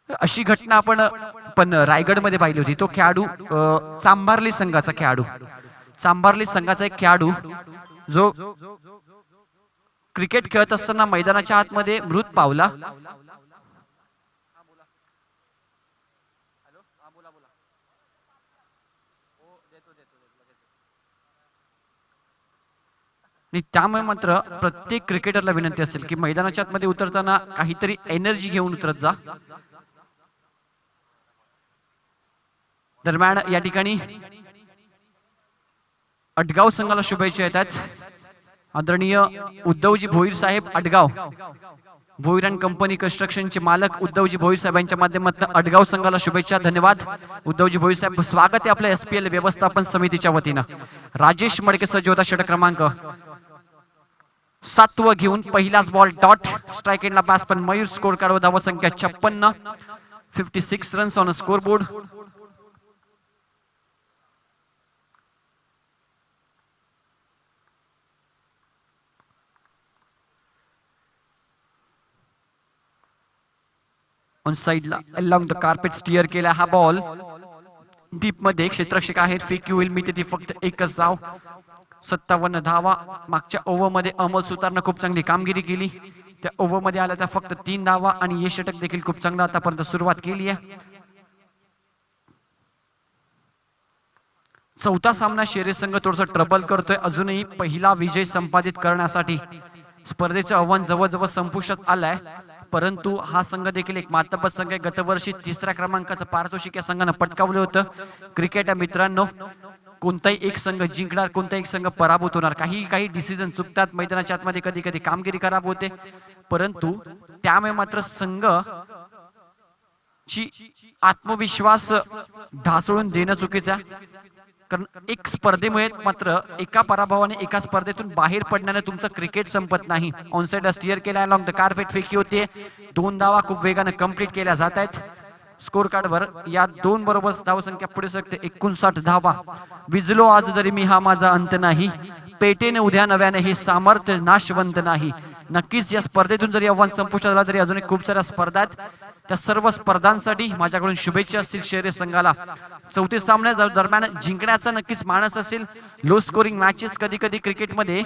[SPEAKER 1] अशी घटना आपण पण रायगडमध्ये पाहिली होती. तो खेळाडू चांभारली संघाचा खेळाडू, चांभारली संघाचा एक खेळाडू जो क्रिकेट खेळत असताना मैदानाच्या आतमध्ये मृत पावला. आणि त्यामुळे मात्र प्रत्येक क्रिकेटरला विनंती असेल की मैदानाच्या आतमध्ये उतरताना काहीतरी एनर्जी घेऊन उतरत जा. दरम्यान या ठिकाणी अडगाव संघाला शुभेच्छा येतात. आदरणीय उद्धवजी भोईर साहेब अडगाव, भोईर अँड कंपनी कन्स्ट्रक्शनचे मालक उद्धवजी भोईर साहेबांच्या माध्यमातून अडगाव संघाला शुभेच्छा. धन्यवाद उद्धवजी भोईर साहेब. स्वागत आहे आपल्या SPL व्यवस्थापन समितीच्या वतीनं. राजेश मडके सज्ज होता, षटक क्रमांक 7 घेऊन पहिलाच बॉल डॉट स्ट्राइक एंडला पास, पण मयूर स्कोर कार्डवर धावा संख्या 56, 56 runs on score board. On साइडला अलॉंग द कार्पेट स्टिअर केला हा बॉल. डीप मध्ये क्षेत्ररक्षक आहेत, फेक होईल मी ती फक्त एकच धाव. 57 धावा. मागच्या ओव्हर मध्ये अमोल सुतारनं खूप चांगली कामगिरी केली. त्या ओव्हर मध्ये आल्या त्या फक्त 3 धावा आणि हे षटक देखील खूप चांगलं आतापर्यंत सुरुवात केली आहे. चौथा सामना शेरे संघ थोडस ट्रबल करतोय. अजूनही पहिला विजय संपादित करण्यासाठी स्पर्धेचं आव्हान जवळजवळ संपुष्टात आलंय, परंतु हा संघ देखील एक मातब्बर संघ आहे. गतवर्षी 3ऱ्या क्रमांकाचं पारितोषिक या संघानं पटकावलं होतं. क्रिकेट मित्रांनो, कोणताही एक संघ जिंकणार, कोणताही एक संघ पराभूत होणार. काही डिसिजन चुकतात मैदानाच्या आतमध्ये, कधी कधी कामगिरी खराब होते, परंतु त्यामुळे मात्र संघ ची आत्मविश्वास ढासळून देणं चुकीचं आहे. कारण एक स्पर्धेमुळे मात्र एका पराभवाने एका स्पर्धेतून बाहेर पडण्याने तुमचं क्रिकेट संपत नाही. ऑनसाइड स्टिअर केला, अलॉंग द कार्पेट फेकी होते. 2 धावा खूप वेगाने कंप्लीट केल्या जात आहेत. स्कोर कार्डवर या 2 बरोबर धाव संख्या पुढे सरकते 59 धावा. विजलो आज जरी मी हा माझा अंत नाही, पेटेने उद्या नव्याने हे सामर्थ्य नाशवंत नाही. नक्कीच या स्पर्धेतून जरी आव्हान संपुष्टात आला तरी अजून खूप साऱ्या स्पर्धा आहेत. त्या सर्व स्पर्धांसाठी माझ्याकडून शुभेच्छा असतील शेरे संघाला. 34 सामन्या दरम्यान जिंकण्याचा नक्कीच मानस असेल. लो स्कोरिंग मॅचेस कधी कधी क्रिकेटमध्ये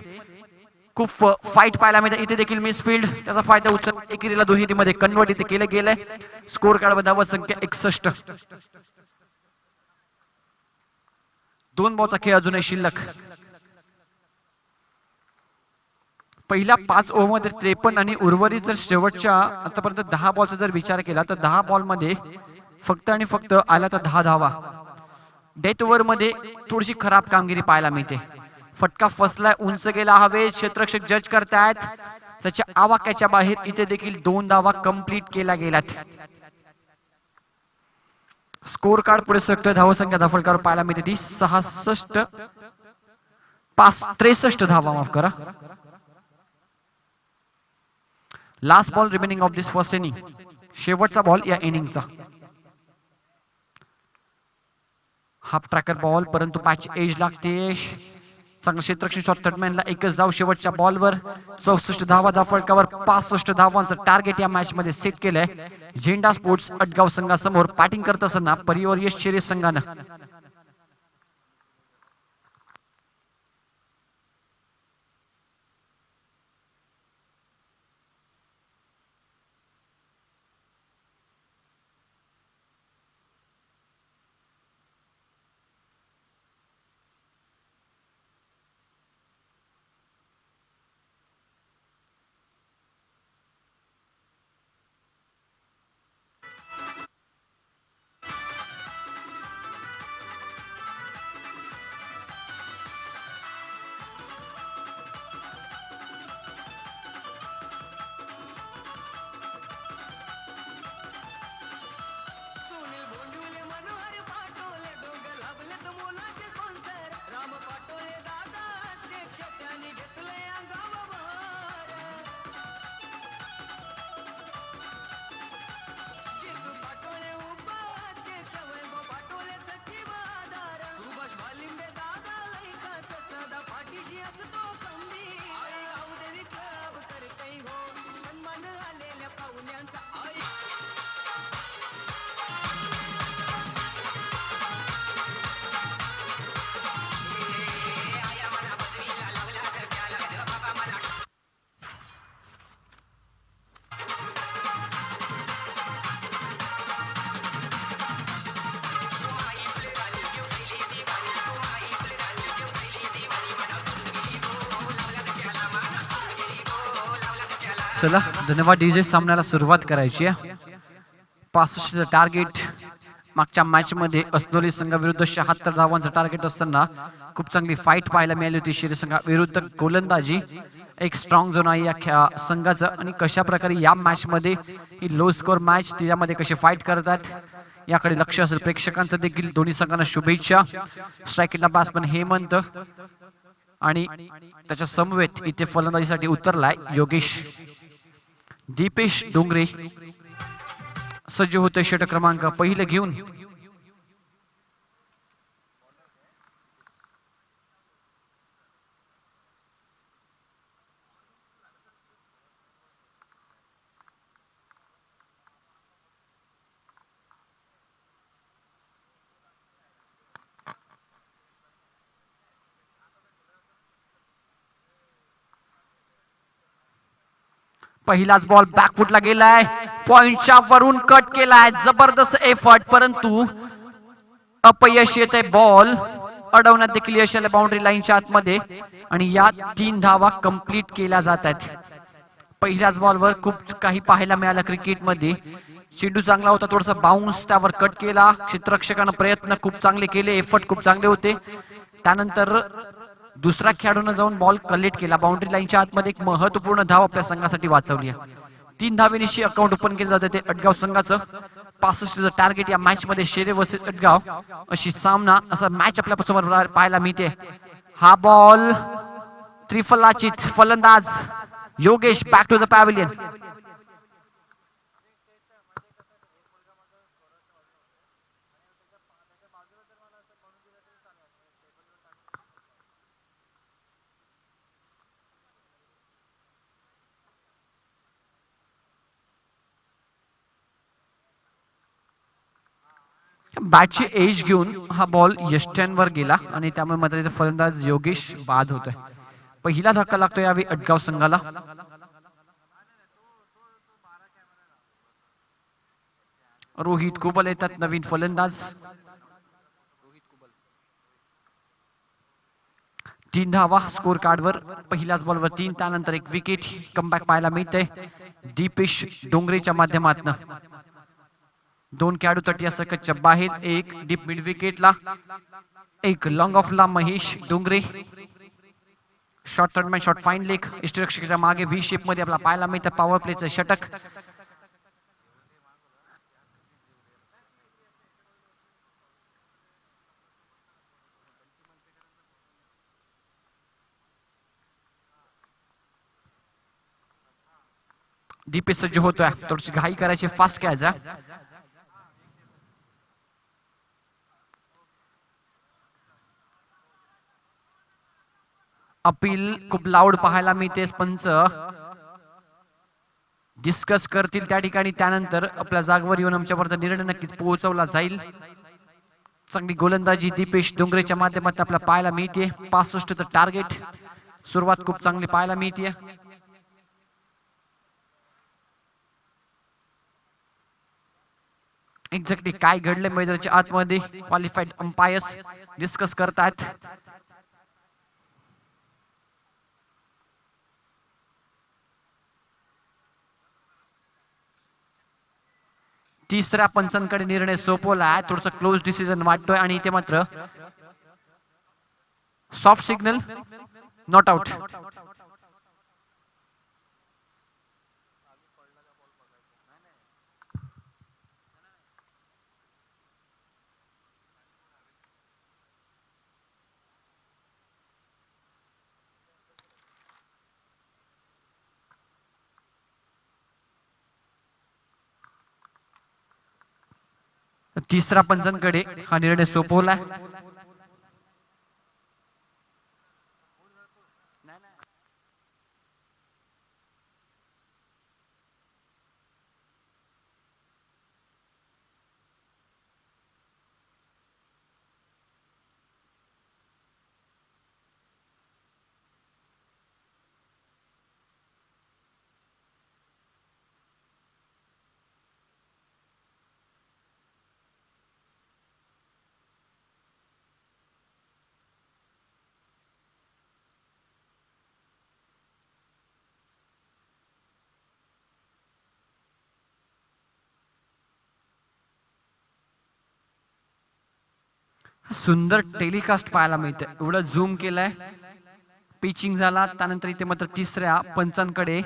[SPEAKER 1] खूप फाईट पाहायला मिळते. इथे देखील मिसफील्ड त्याचा फायदा उचल एकेरीला दुहेरीमध्ये कन्वर्ट इथे केलं गेलंय. स्कोर कार्डवर धावा संख्या 61. 2 बॉलचा खेळ अजूनही शिल्लक. पहिल्या 5 ओव्हरमध्ये 53 आणि उर्वरित जर शेवटच्या आतापर्यंत 10 बॉलचा जर विचार केला तर 10 बॉल मध्ये फक्त आणि फक्त आला तर 10 धावा. डेथ ओव्हर मध्ये थोडीशी खराब कामगिरी पाहायला मिळते. फटका फसलाय, उंच गेला हवेत, क्षेत्ररक्षक जज करतायत, त्याच्या आवाक्याच्या बाहेर. इथे देखील 2 धावा कंप्लीट केल्या गेल्यात. स्कोर कार्ड पुढे सरकतोय. धावसंख्या धाफळकार पाहायला मिळते ती 63 धावा, माफ करा. Last ball remaining of this first inning, शेवटचा बॉल या इनिंगचा. हाफ ट्रॅकर बॉल, परंतु पॅच एज लागते. चांगलं क्षेत्ररक्षण शॉट, थर्डमॅनला एकच धाव शेवटच्या बॉलवर. 64 धावा धाफळकावर, 65 धावांचं टार्गेट या मॅच मध्ये सेट केलंय. झेंडा स्पोर्ट्स अटगाव संघासमोर बॅटिंग करत असताना परिवार यश शिरे संघानं. चला धन्यवाद डीजे. सामन्याला सुरुवात करायची आहे. 65 टार्गेट मागच्या मॅच मध्ये असनोली संघाविरुद्ध 76 धावांचं टार्गेट असताना खूप चांगली फाईट पाहायला मिळाली होती शिरे संघाविरुद्ध. गोलंदाजी एक स्ट्रॉंग झोन आहे या संघाचं, आणि कशा प्रकारे या मॅच मध्ये ही लो स्कोर मॅच त्यामध्ये कशी फाईट करतात याकडे लक्ष असेल प्रेक्षकांचं देखील. दोन्ही संघांना शुभेच्छा. स्ट्रायकिंगला बॅट्समन हेमंत आणि त्याच्या समवेत इथे फलंदाजीसाठी उतरलाय योगेश. दीपेश डोंगरे सज्ज होते षटक क्रमांक पहिलं घेऊन. पहिलाच बॉल बॅकफुटला गेलाय, पॉइंटच्या वरून कट केलाय, जबरदस्त एफर्ट, परंतु अपयश येते. बॉल अडवण्यात देखील यश आलं बाउंड्री लाईनच्या आतमध्ये, आणि या 3 धावा कंप्लीट केल्या जात आहेत. पहिल्याच बॉलवर खूप काही पाहायला मिळालं क्रिकेटमध्ये. चेंडू चांगला होता, थोडासा बाउन्स, त्यावर कट केला. क्षेत्ररक्षकानं प्रयत्न खूप चांगले केले, एफर्ट खूप चांगले होते. त्यानंतर दुसऱ्या खेळाडूने जाऊन बॉल कलेक्ट केला. बाउंड्री लाईनच्या आतमध्ये एक महत्वपूर्ण धाव आपल्या संघासाठी वाचवली आहे. 3 धावेनिशी अकाउंट ओपन केलं जातं ते अटगाव संघाचं. 65 टार्गेट या मॅच मध्ये शेरे वर्सेस अटगाव अशी सामना असा मॅच आपल्या समोर पाहायला मिळते. हा बॉल त्रिफलाचित फलंदाज Yogesh back to the pavilion. बॅटची एज घेऊन हा बॉल यष्ट्यांवर गेला आणि त्यामुळे मात्र फलंदाज योगेश बाद होतोय. पहिला धक्का लागतो यावेळी अटगाव संघाला. रोहित कुबल येतात नवीन फलंदाज. 3 धावा स्कोर कार्डवर, पहिल्याच बॉलवर 3, त्यानंतर एक विकेट कमबॅक पाहायला मिळते दीपेश डोंगरेच्या माध्यमातून. 2 खेळाडू तटीय सकटच्या बाहेर, एक डीप मिड विकेटला, एक लॉंग ऑफला Mahesh Dongre. Short third man short fine leg इष्टरक्षकाच्या मागे व्ही शेप मध्ये आपला पाहायला मिळतं पॉवर प्लेचं षटक. दीपेश सज्ज होतोय, थोडीशी घाई करायची, फास्ट खेळायचा. अपील खूप लाऊड पाहायला मिळते, पंच डिस्कस करतील त्या ठिकाणी, त्यानंतर आपल्या जागेवर येऊन आमच्यापर्यंत निर्णय नक्कीच पोहोचवला जाईल. चांगली गोलंदाजी दीपेश डोंगरेच्या माध्यमातून आपल्याला पाहायला मिळते. 65चं टार्गेट, सुरुवात खूप चांगली पाहायला मिळते. एक्झॅक्टली काय घडले मैदानाच्या आतमध्ये क्वालिफाईड अंपायर्स डिस्कस करतात. तिसऱ्या पंचांकडे निर्णय सोपवला आहे, थोडस क्लोज डिसिजन वाटतोय आणि इथे मात्र सॉफ्ट सिग्नल, नॉट आउट. तिसरा पंचांकडे हा निर्णय सोपवला. सुंदर टेलिकास्ट पाहायला मिळते, एवढं झूम केलंय, पिचिंग झाला, त्यानंतर इथे मात्र तिसऱ्या पंचांकडे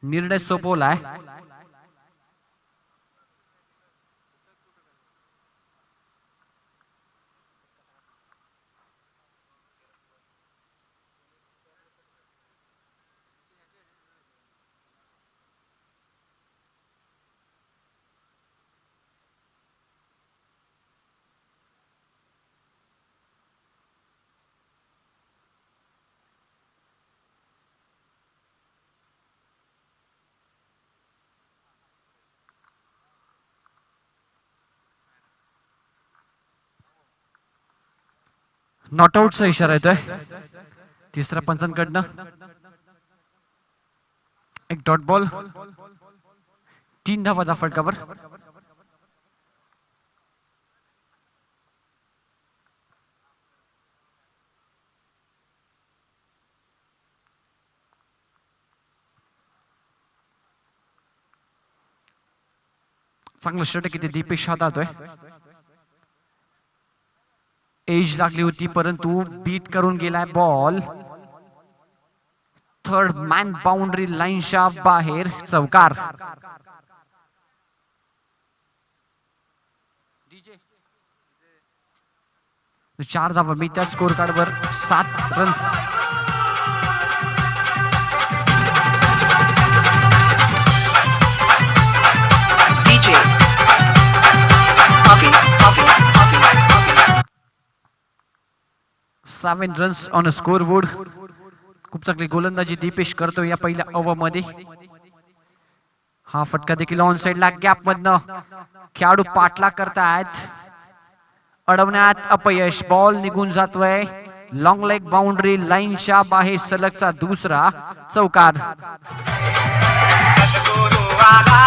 [SPEAKER 1] निर्णय सोपवलाय. नॉट आउटचा इशारा येतोय तिसऱ्या पंचांकडनं. एक डॉट बॉल, 3 धावाचा फटकावर. चांगलं षटक किती दीपेश हाताळतोय. एज लागली होती परंतु बीट करून गेलाय बॉल. थर्ड मॅन बाउंड्री लाईनच्या बाहेर, चौकार. चार धावा मी त्या स्कोर कार्डवर, 7 runs. Seven runs on a score board. खूप चांगली गोलंदाजी दीपेश करतो या पहिल्या ओव्हरमध्ये. हा फटका देखील ऑन साइडला गॅप मधनं खेळाडू पाठला करतायत, अडवण्यात अपयश. बॉल निघून जातोय लॉंग लेग बाउंड्री लाईनच्या बाहेर, सलगचा दुसरा चौकार. सद्गुरु आला,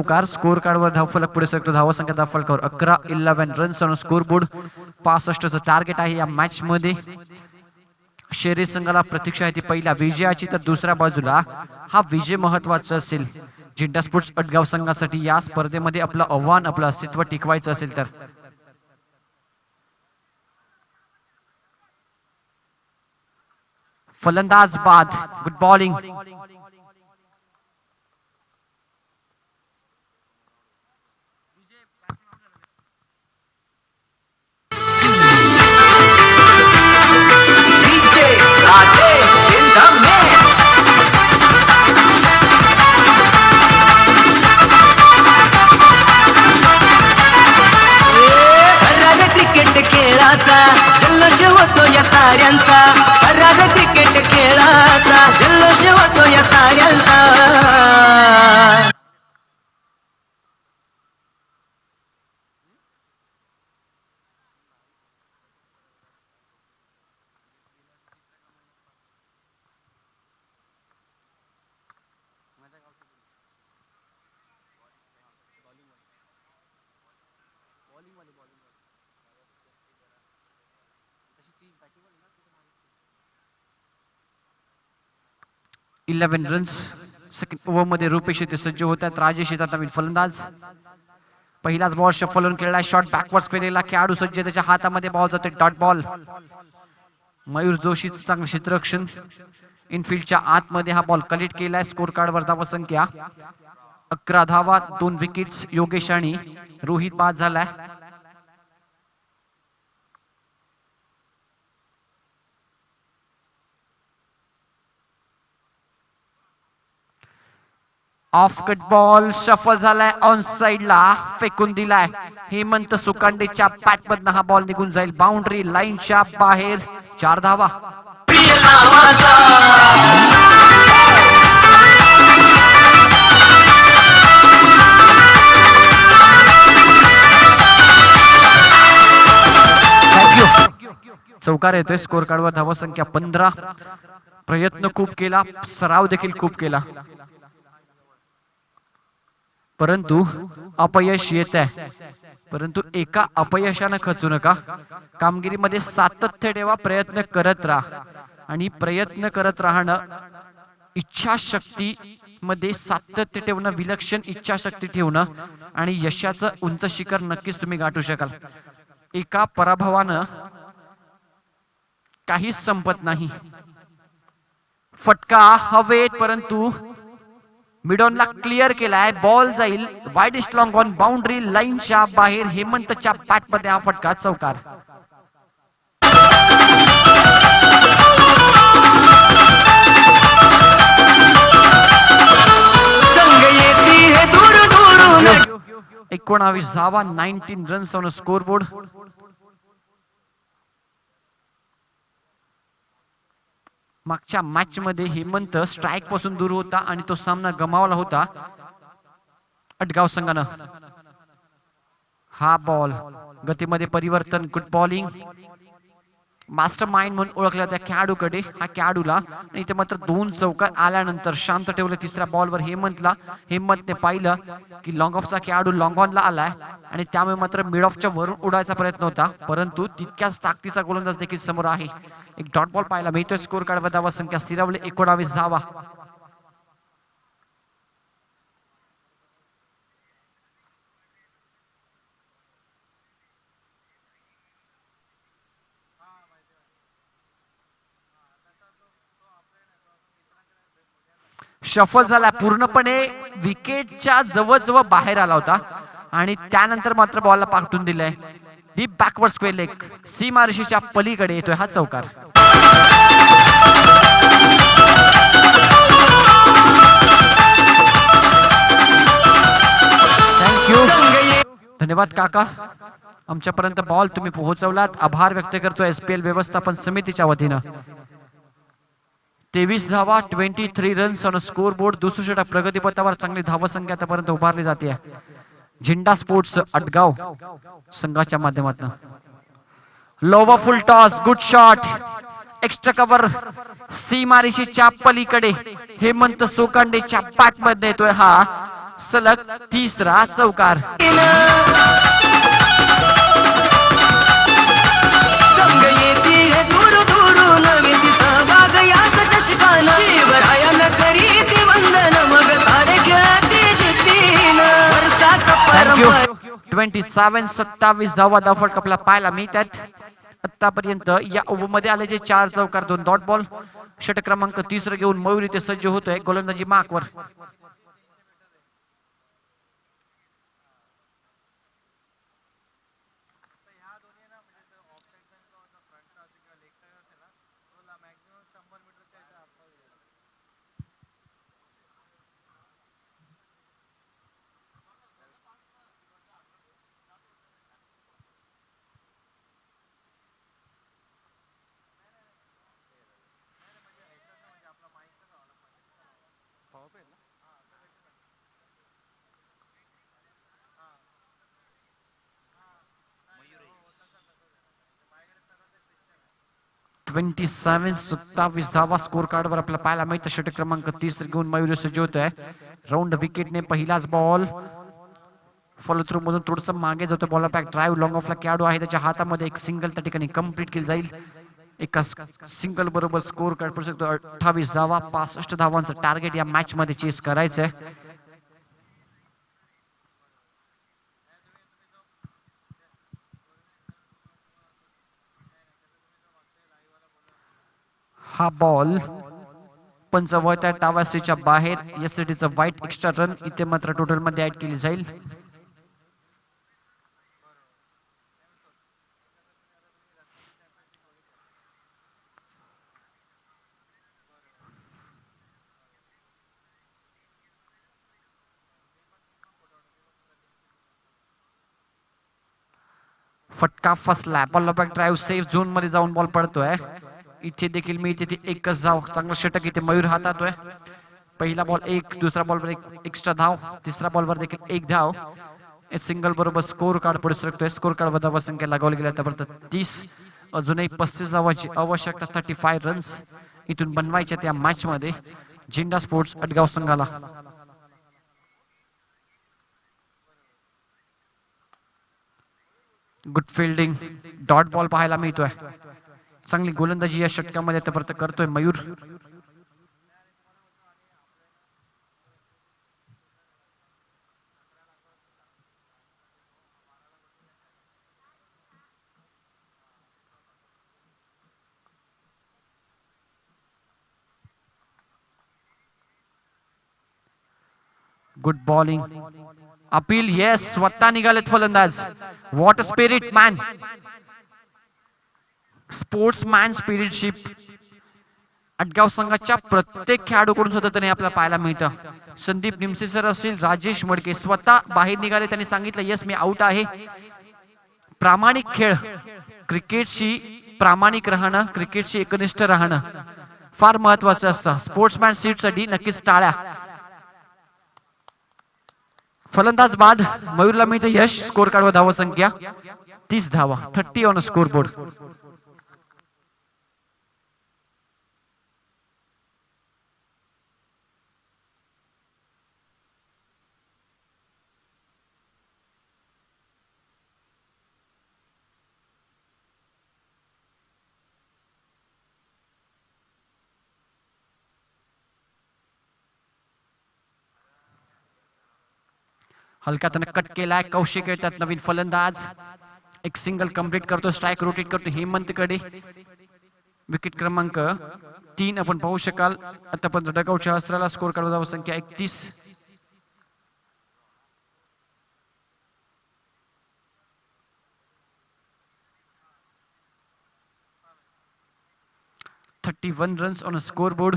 [SPEAKER 1] चौकार. स्कोर कार्डवर धावफलक पुढे सरकतो. धावसंख्या धावफलकावर 11 रन्स ऑन स्कोर बोर्ड. 65चं टार्गेट आहे या मॅच मध्ये. शेरे संघाला प्रतीक्षा आहे ती पहिल्या विजयाची, तर दुसऱ्या बाजूला हा विजय महत्वाचा असेल झेंडा स्पोर्ट्स अटगाव संघासाठी या स्पर्धेमध्ये आपलं आव्हान, आपलं अस्तित्व टिकवायचं असेल तर. फलंदाज बाद. Good bowling.
[SPEAKER 2] जल्लोष होतो या साऱ्यांचा. क्रिकेट खेळाचा जल्लोष होतो या साऱ्यांचा.
[SPEAKER 1] रन्स. सेकंड ओव्हर मध्ये रुपेश येथे सज्ज होतात. राजेश येतात नवीन फलंदाज. पहिलाच बॉल शफल होऊन केलेला. शॉट बॅकवर्ड्स केलेला. खेळाडू सज्ज, त्याच्या हातामध्ये बॉल जाते. Dot ball. मयूर जोशी चांगलं क्षेत्ररक्षण. इनफिल्डच्या आतमध्ये हा बॉल कलेक्ट केलाय. स्कोर कार्डवर धावसंख्या 11 धावा, 2 विकेट्स. योगेश आणि रोहित बाद झालाय. ऑफ कट बॉल शफल झालाय. ऑन साइडला फेकून दिलाय. हेमंत सुकांडेच्या पॅट मधनं हा बॉल निघून जाईल. बाउंड्री लाईनच्या बाहेर. 4 धावा. चौकार येतोय. स्कोर कार्डवर धावसंख्या 15. प्रयत्न खूप केला, सराव देखील खूप केला, परंतु अपयश येत आहे. परंतु एका अपयशानं खचू नका. कामगिरीमध्ये सातत्य ठेवा. प्रयत्न करत राहा. आणि प्रयत्न करत राहणं, इच्छाशक्ती मध्ये सातत्य ठेवणं, विलक्षण इच्छाशक्ती ठेवणं आणि यशाचं उंच शिखर नक्कीच तुम्ही गाठू शकाल. एका पराभवानं काहीच संपत नाही. फटका हवेत, परंतु मिडॉनला क्लिअर केलाय. बॉल जाईल वाईडिस्ट लॉंग ऑन बाउंड्री लाईनच्या बाहेर. हेमंतच्या बॅट मध्ये हा फटका. चौकार.
[SPEAKER 2] संघ येती है दूर दूरून.
[SPEAKER 1] 19 धावा, 19 रन्स ऑन स्कोर बोर्ड. मागच्या मॅच मध्ये हेमंत स्ट्राईक पासून दूर होता आणि तो सामना गमावला होता अटगाव संघानं. हा बॉल गतीमध्ये परिवर्तन. Good bowling. मास्टर माइंड म्हणून ओळखला त्या खेळाडूकडे, हा खेळाडूला. आणि इथे मात्र 2 चौकार आल्यानंतर शांत ठेवलं तिसऱ्या बॉलवर हेमंतला. हेमंतने पाहिलं की लॉंग ऑफचा खेळाडू लॉंग ऑनला आलाय आणि त्यामुळे मात्र मिड ऑफच्या वरून उडायचा प्रयत्न होता, परंतु तितक्याच ताकदीचा गोलंदाज देखील समोर आहे. एक डॉट बॉल पाहायला मिळतोय. स्कोर कार्डवर धावा संख्या स्थिरावली 19 धावा. शफल झाला. पूर्णपणे विकेटच्या जवळ बाहेर आला होता आणि त्यानंतर मात्र बॉलला पाठवून दिलाय. Deep backward square leg. सीमारेषेच्या पलीकडे येतोय हा चौकार. थँक्यू. धन्यवाद काका. आमच्यापर्यंत बॉल तुम्ही पोहोचवलात. आभार व्यक्त करतो SPL व्यवस्थापन समितीच्या वतीनं. 23 धावा, 23 रन्स ऑन स्कोर बोर्ड. दुसऱ्या षटक प्रगतीपथावर. चांगली धावसंख्या आतापर्यंत उभारली जाते झेंडा स्पोर्ट्स अटगाव संघाच्या माध्यमातून. लोवर फुल toss. Good shot. Extra cover. सीमारेषेच्या पलीकडे हेमंत सोकांडेच्या बॅट मध्ये येतोय हा सलग तिसरा चौकार.
[SPEAKER 2] संग येतील दूर दूरून येती सहभाग याच चषकान शिवरायान करीती वंदन मग सारे खेळाती जितीन वर्षाचा
[SPEAKER 1] थँक्यू.
[SPEAKER 2] परंपरा
[SPEAKER 1] 27-27 धावा धावफलक आपल्याला पाहायला मिळतात. आतापर्यंत या ओव्हरमध्ये आले जे 4 चौकार 2 डॉट बॉल. षटक क्रमांक 3 घेऊन मयूर इथे सज्ज होतोय गोलंदाजी मार्कवर. ट्वेंटी 27 धावा स्कोर कार्डवर आपल्याला पाहायला मिळतं. षटक क्रमांक 3 घेऊन मयूर सज्ज होतोय. राऊंड विकेटने पहिलाच बॉल फॉलो थ्रू मधून थोडस मागे जातो. बॉलर पॅक ड्राईव्ह लॉंग ऑफला खेळाडू आहे त्याच्या हातामध्ये एक सिंगल त्या ठिकाणी कंप्लीट केली जाईल. एका सिंगल बरोबर स्कोर कार्ड पडू शकतो 28 धावा. 65 धावांचं टार्गेट या मॅच मध्ये चेस करायचंय. हा बॉल पंच वळत्या टावासीच्या बाहेर. एसटीचं वाईट एक्स्ट्रा रन इथे मात्र टोटल मध्ये ऍड केली जाईल. फटका फसला. Ball back drive safe zone मध्ये जाऊन बॉल पडतोय. इथे देखील मी इथे एकच धाव. चांगला षटक इथे मयूर हातातोय. पहिला बॉल 1, दुसरा बॉलवर 1 एक्स्ट्रा धाव, तिसरा बॉलवर देखील 1 धाव. सिंगल बरोबर स्कोर कार्ड पडू शकतोय. स्कोर कार्ड धावा संख्या लगावली गेल्या आतापर्यंत 30. अजूनही 35 धावाची आवश्यकता. 35 रन्स इथून बनवायच्या त्या मॅच मध्ये झेंडा स्पोर्ट्स अडगाव संघाला. Good fielding. डॉट बॉल पाहायला मिळतोय. चांगली गोलंदाजी या षटकामध्ये आतापर्यंत करतोय Mayur. Good bowling. Appeal. Yes, स्वतः निघालेत फलंदाज. What spirit man. स्पोर्ट्समॅन स्पिरिटशिप अडगाव संघाच्या प्रत्येक खेळाडूकडून सततने आपल्याला पाहायला मिळतं. संदीप निमसे सर असतील, राजेश मडके स्वतः बाहेर निघाले. त्यांनी सांगितलं येस मी आउट आहे. प्रामाणिक खेळ. क्रिकेटशी प्रामाणिक राहणं, क्रिकेटशी एकनिष्ठ राहणं फार महत्वाचं असतं. स्पोर्ट्समॅन साठी नक्कीच टाळ्या. फलंदाज बाद. मयूरला मिळतं यश. स्कोर कार्डवर धावा संख्या 30 धावा. 30 ऑन स्कोर बोर्ड. हलका त्यानं कट केलाय. कौशिक येतात नवीन फलंदाज. एक सिंगल कंप्लीट करतो. स्ट्राइक रोटेट करतो हेमंत कडे. विकेट क्रमांक 3 आपण पाहू शकाल. आतापर्यंत डगआउटच्या अस्त्राला. स्कोर कार्ड धावा संख्या 31. (31 runs on a scoreboard.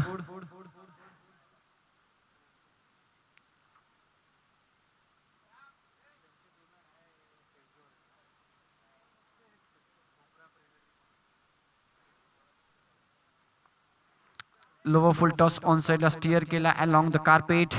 [SPEAKER 1] Lower full toss on साइडला स्टीअर केला अलॉंग द कार्पेट.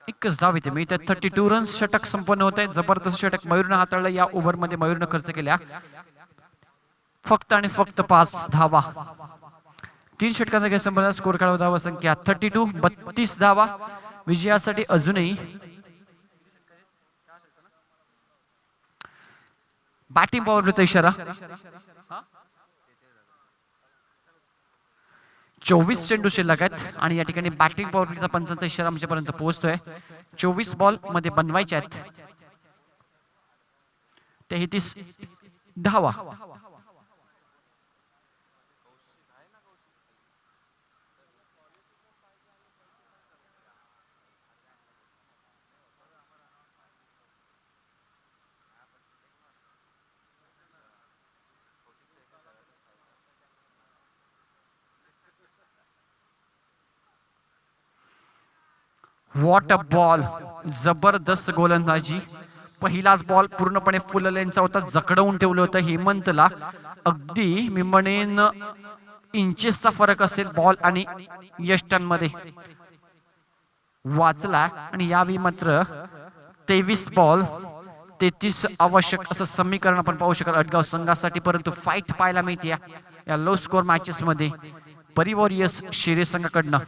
[SPEAKER 1] एक एकच धाव इथे मिळते. 32 रन्स. षटक संपन्न होत आहे. जबरदस्त षटक मयूरनं हाताळलं. या ओव्हरमध्ये मयूरनं खर्च केल्या फक्त आणि फक्त 5 धावा. 3 षटकांचा खेळ संपला. स्कोर काढवा धावा संख्या 32. 32 धावा विजयासाठी अजूनही बॅटिंग पॉवर प्लेचा इशारा. 24 चेंडू शिल्लक आहेत आणि या ठिकाणी बॅटिंग पॉवर प्लेचा पंचांचा इशारा आमच्यापर्यंत पोहोचतोय. 24 बॉल मध्ये बनवायचे आहेत 33 धावा. What a ball. जबरदस्त गोलंदाजी. पहिलाच बॉल पूर्णपणे फुल लेनचा होता. जकडवून ठेवलं होतं हेमंतला. अगदी मी म्हणेन इंचेसचा फरक असेल बॉल आणि यष्टांमध्ये. वाचला आणि यावेळी मात्र 23 बॉल 33 आवश्यक असं समीकरण आपण पाहू शकाल अडगाव संघासाठी. परंतु फाईट पाहायला मिळते या लो स्कोर मॅचेस मध्ये परिवॉरियर्स शिरे संघाकडनं.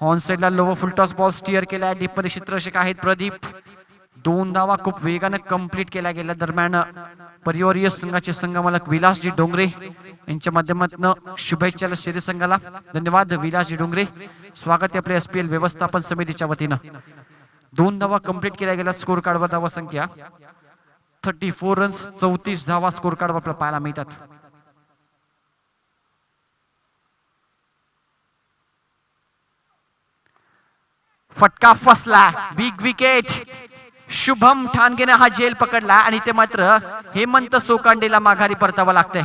[SPEAKER 1] ऑन साइडला लोवर फुलटॉस बॉल स्टिअर केला. डीप मध्ये क्षेत्ररक्षक आहेत प्रदीप. 2 धावा खूप वेगाने कंप्लीट केल्या गेल्या. दरम्यान परिवॉरियर्स संघाचे संघमालक विलासजी डोंगरे यांच्या माध्यमातून शुभेच्छा शिरे संघाला. धन्यवाद विलासजी डोंगरे. स्वागत आहे आपल्या SPL व्यवस्थापन समितीच्या वतीनं. 2 धावा कंप्लीट केल्या गेल्या. स्कोर कार्डवर धावा संख्या 34 रन्स. 34 धावा स्कोर कार्डवर आपल्याला पाहायला मिळतात. फटका फसला. Big wicket. शुभम ठाणगेने हा झेल पकडला आणि ते मात्र हेमंत सोकांडेला माघारी परतावं लागतंय.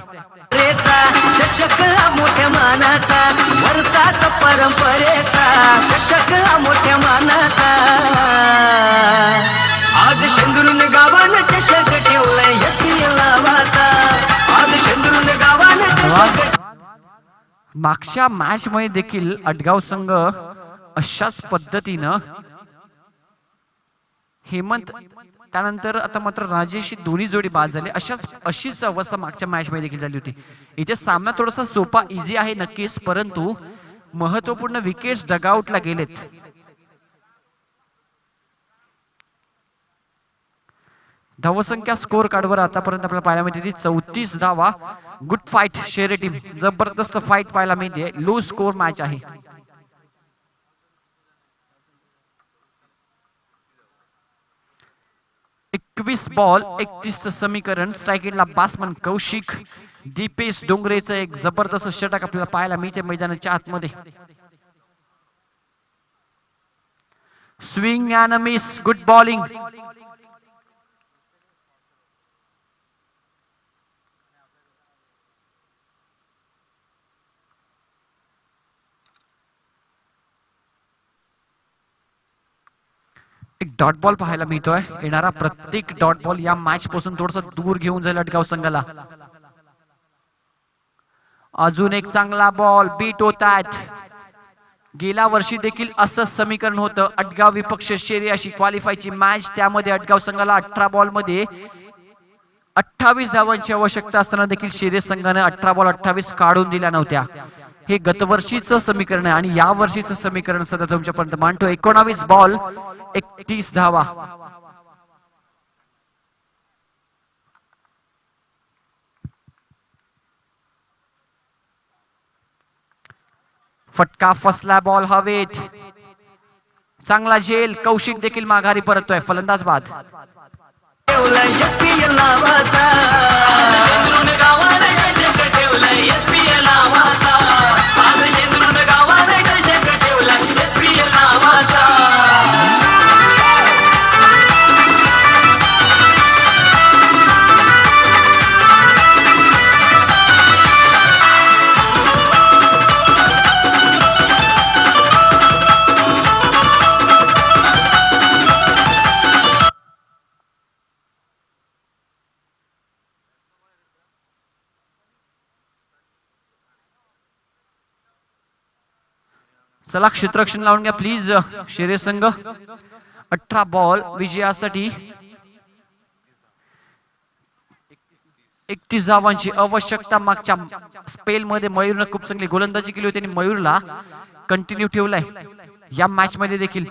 [SPEAKER 2] चषक मोठ्या मानाचा वर्षात परंपरेचा चषक मोठ्या मानाचा. आज शेंदुरून गावानं चषक ठेवलाय SPL नावाचा. आज शेंदुरून गावानं चषक.
[SPEAKER 1] मागच्या मॅच मध्ये देखील अडगाव संघ अशाच पद्धतीनं हेमंत त्यानंतर आता मात्र राजेश दोन्ही जोडी बाद झाले. अशीच अवस्था मागच्या मॅच मध्ये देखील झाली होती. इथे सामना थोडासा सोपा इझी आहे नक्कीच, परंतु महत्वपूर्ण विकेट्स डगआउटला गेलेत. धावसंख्या स्कोर कार्डवर आतापर्यंत आपल्याला पाहायला मिळते 34 धावा. गुड फाईट शेरे टीम. जबरदस्त फाईट पाहायला मिळते. लो स्कोर मॅच आहे. 21 बॉल 31 समीकरण. स्ट्रायकिंगला बासमन कौशिक. दीपेश डोंगरेचं एक जबरदस्त षटक आपल्याला पाहायला मिळते मैदानाच्या आतमध्ये. Swing and miss. Good bowling. एक डॉट बॉल पाहायला मिळतोय. येणारा प्रत्येक डॉट बॉल या मॅच पासून थोडस दूर घेऊन जाईल अडगाव संघाला. अजून एक चांगला बॉल. बीट होतात. गेल्या वर्षी देखील असंच समीकरण होतं. अडगाव विपक्ष शेरे अशी क्वालिफायची मॅच. त्यामध्ये अडगाव संघाला 18 बॉल मध्ये 28 धावांची आवश्यकता असताना देखील शेरे संघाने 18 बॉल 28 काढून दिल्या नव्हत्या. हे गतवर्षीचं समीकरण आहे आणि या वर्षीचं समीकरण सध्या तुमच्यापर्यंत मांडतो. 19 बॉल 31 धावा. फटका फसला. बॉल हवेत. चांगला झेल. कौशिक देखील माघारी परततोय. फलंदाज बाद. चला क्षेत्ररक्षण लावून घ्या प्लीज शेरे संघ. 18 बॉल विजयासाठी 31 धावांची आवश्यकता. मागच्या स्पेल मध्ये मयूरने खूप चांगली गोलंदाजी केली होती आणि मयूरला कंटिन्यू ठेवलाय या मॅच मध्ये देखील.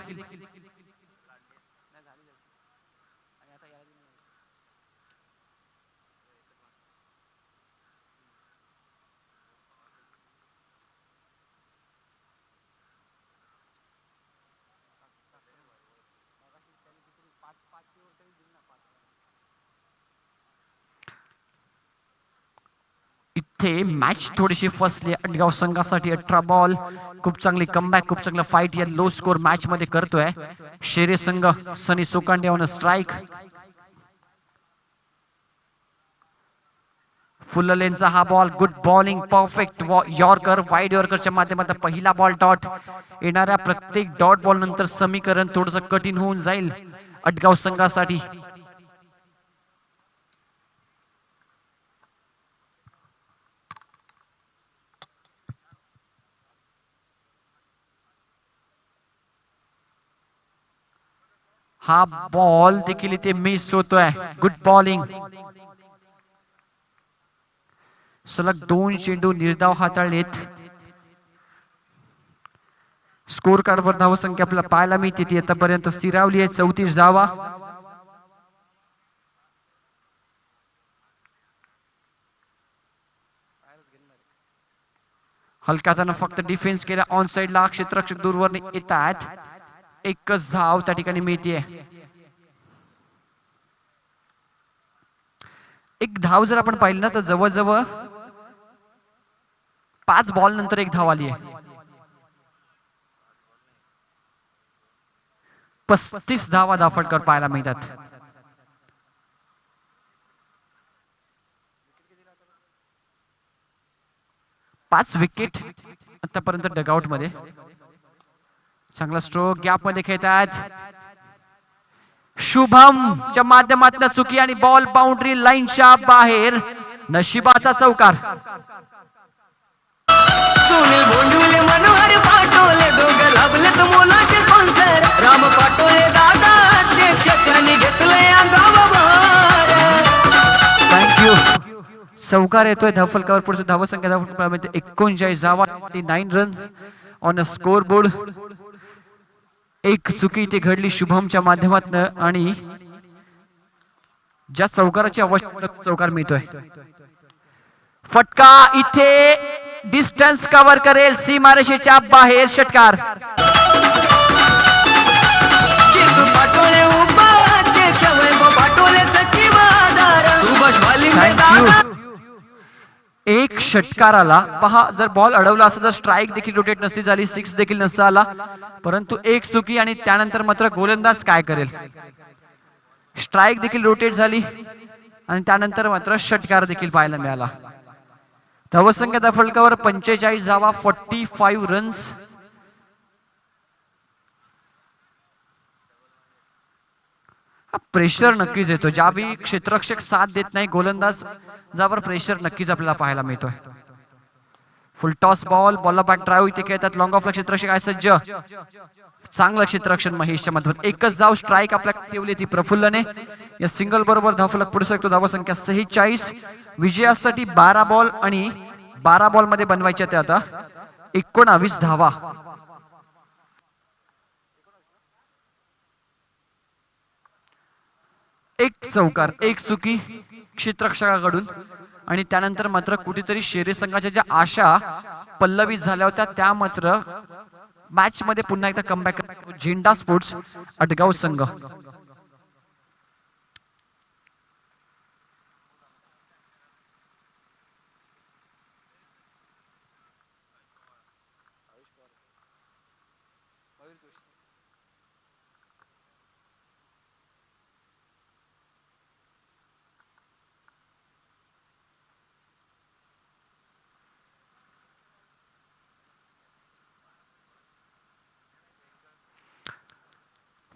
[SPEAKER 1] इथे मॅच थोडीशी फसली अटगाव संघासाठी. 18 बॉल खूप चांगली कमबॅक, खूप चांगला फाईट या लो स्कोर मॅच मध्ये करतोय शेरे संघ. सनी सोकांडे ऑन स्ट्राईक. फुल लेनचा हा ball, good bowling, perfect yorker, wide यॉर्करच्या माध्यमातून पहिला बॉल डॉट. येणाऱ्या प्रत्येक डॉट बॉल नंतर समीकरण थोडस कठीण होऊन जाईल अटगाव संघासाठी. हा बॉल देखील इथे मिस होतोय. Good bowling. सलग 2 चेंडू निर्धाव हाताळलेत. स्कोर कार्डवर धावसंख्या आपल्याला पाहायला मिळते ती आतापर्यंत स्थिरावली आहे 34 धावा. हलक्यातानं फक्त डिफेन्स केला ऑन साइडला. क्षेत्ररक्षक दूरवर येत आहेत. एकच धाव त्या ठिकाणी मिळते. एक धाव जर आपण पाहिलं ना तर जवळजवळ 5 बॉल नंतर एक धाव आली आहे. 35 धावा धाफटकर पाहायला मिळतात. पाच विकेट आतापर्यंत डगआउट मध्ये. चांगला स्ट्रोक गॅप मध्ये खेळतात. शुभमच्या माध्यमातून चुकी आणि बॉल बाउंड्री लाईनच्या बाहेर. नशिबाचा चौकार.
[SPEAKER 2] सुनील भोंडुले, मनोहर पाटोले दोघं लाभलेत मोलाचे स्पॉन्सर. राम पाटोले दादा अध्यक्ष त्यांनी घेतलंय अंगावर.
[SPEAKER 1] थँक्यू. चौकार येतोय धावफलकावर. पुढे धावसंख्या धावफलकामध्ये 39 धावा, 9 runs on a score board. एक चुकी इथे घडली शुभमच्या माध्यमातून आणि ज्या चौकाराची आवश्यकता चौकार मिळतोय. फटका इथे डिस्टन्स कव्हर करेल सीमारेषेच्या बाहेर. षटकार.
[SPEAKER 2] चितू पाटोले उपाध्यक्ष, वैभव पाटोले सचिव आधार, सुभाष वालिंबे दादा.
[SPEAKER 1] एक षटकाराला पहा, जर बॉल अडवला असता तर स्ट्राईक देखील रोटेट नसती झाली, 6 देखील नसता आला. परंतु एक चुकी आणि त्यानंतर मात्र गोलंदाज काय करेल. स्ट्राईक देखील रोटेट झाली आणि त्यानंतर मात्र षटकार देखील पाहायला मिळाला. धावसंख्या धावफलकावर 45 धावा, 45 रन्स. प्रेशर नक्कीच येतो ज्यावेळी क्षेत्ररक्षक साथ देत नाही, गोलंदाज ज्यावर प्रेशर नक्कीच आपल्याला पाहायला मिळतोय. फुल toss ball, ball back drive इथे खेळतात. लॉंग ऑफला क्षेत्ररक्षक आहे सज्ज. चांगलं क्षेत्ररक्षण महेशच्या मधून. एकच धाव स्ट्राईक आपल्या ठेवली ती प्रफुल्लने. या सिंगल बरोबर धावफलक पुढे शकतो. धावसंख्या 46. विजयासाठी 12 बॉल आणि 12 बॉल मध्ये बनवायच्या त्या आता 19 धावा. एक चौकार, एक चुकी क्षेत्ररक्षकाकडून आणि त्यानंतर मात्र कुठेतरी शेरे संघाच्या ज्या आशा पल्लवित झाल्या होत्या त्या मात्र मॅच मध्ये पुन्हा एकदा कमबॅक. झेंडा स्पोर्ट्स अटगाव संघ.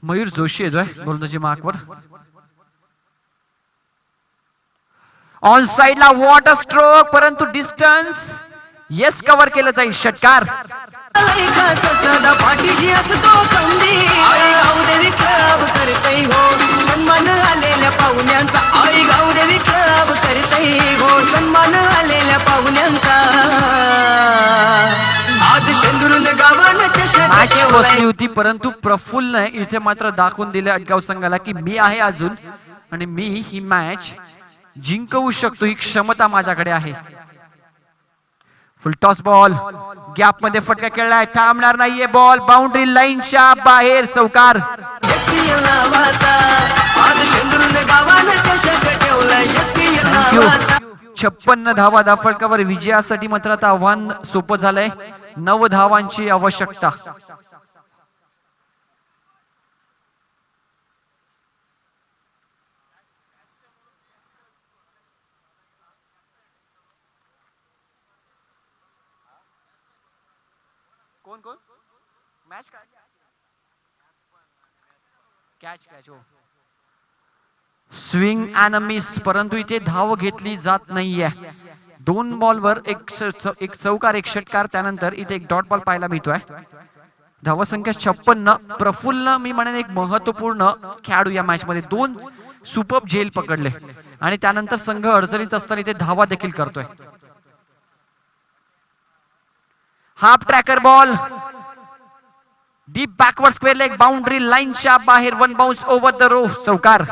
[SPEAKER 1] मयूर जोशी येतोय गोलंदाजी मार्कवर. ऑन साइडला वॉटर स्ट्रोक, परंतु डिस्टन्स येस कव्हर केलं जाईल षटकार.
[SPEAKER 2] खास सदा पाठीशी असतो खंबी आई गावदेवी क्लब करते हो सन्मान आलेल्या पाहुण्यांचा आई गावदेवी क्लब करते हो सन्मान आलेल्या पाहुण्यांचा आज शेंदुरून गावानं
[SPEAKER 1] मॅच
[SPEAKER 2] चषक
[SPEAKER 1] बसली होती, परंतु प्रफुल्लने इथे मात्र दाखवून दिले अटगाव संघाला की मी आहे अजून आणि मी ही मॅच जिंकवू शकतो, ही क्षमता माझ्याकडे आहे. फुल टॉस बॉल गॅप मध्ये फटका खेळलाय, थांबणार नाहीये बॉल, बाउंड्री लाईनच्या बाहेर चौकार.
[SPEAKER 2] SPL नावाचा आज शेंदुरून गावानं चषक ठेवलाय SPL नावाचा
[SPEAKER 1] 56 धावा फलकावर विजयासाठी मात्र आता आव्हान सोपं झालंय. 9 धावांची आवश्यकता. कोण कोण मॅच कॅच कॅच हो स्विंग अँड मिस, परंतु इथे धाव घेतली जात नाहीये. 2 बॉलवर एक चौकार एक षटकार, त्यानंतर इथे एक डॉट बॉल पाहायला मिळतोय. धावसंख्या 56. प्रफुल्ल मी म्हणेन एक महत्वपूर्ण खेळाडू या मॅच मध्ये, 2 सुपर झेल पकडले आणि त्यानंतर संघ अडचणीत असताना इथे धावा देखील करतोय. Half tracker ball deep backward square leg, boundary लाईनच्या बाहेर, 1 बाउन्स ओव्हर द रो चौकार.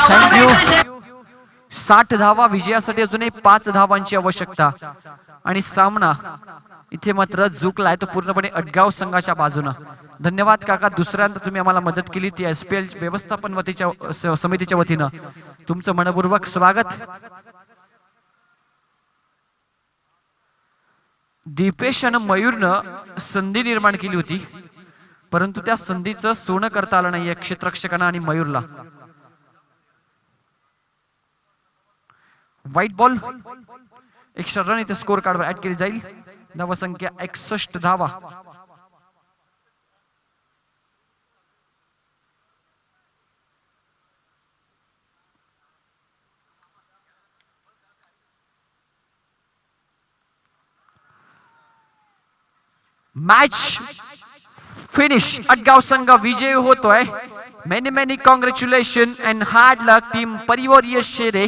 [SPEAKER 1] थँक्यू. 60 धावा विजयासाठी अजूनही 5 धावांची आवश्यकता आणि सामना इथे मात्र झुकलाय तो पूर्णपणे अटगाव संघाच्या बाजूने. धन्यवाद काका, दुसऱ्यांदा तुम्ही आम्हाला मदत केली ती SPL व्यवस्थापन वतीच्या समितीच्या वतीनं तुमचं मनपूर्वक स्वागत. दीपेश आणि मयूरनं संधी निर्माण केली होती, परंतु त्या संधीचं सोनं करता आलं नाहीये क्षेत्ररक्षकांना आणि मयूरला. व्हाईट बॉल, एक्स्ट्रा रन इथे स्कोर कार्डवर ऍड केली जाईल. धावसंख्या 61 धावा. मॅच फिनिश, अटगाव संघ विजयी होतोय. Many many congratulation and hard luck team परिवार यश शेरे.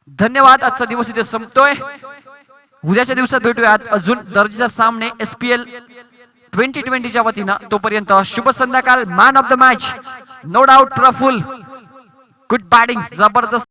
[SPEAKER 1] धन्यवाद. आजचा दिवस इथे संपतोय. उद्याच्या दिवसात भेटूयात अजून दर्जेदार सामने SPL 2020च्या वतीनं. तोपर्यंत शुभ संध्याकाळ. Man of the match no doubt Praful, good batting, जबरदस्त.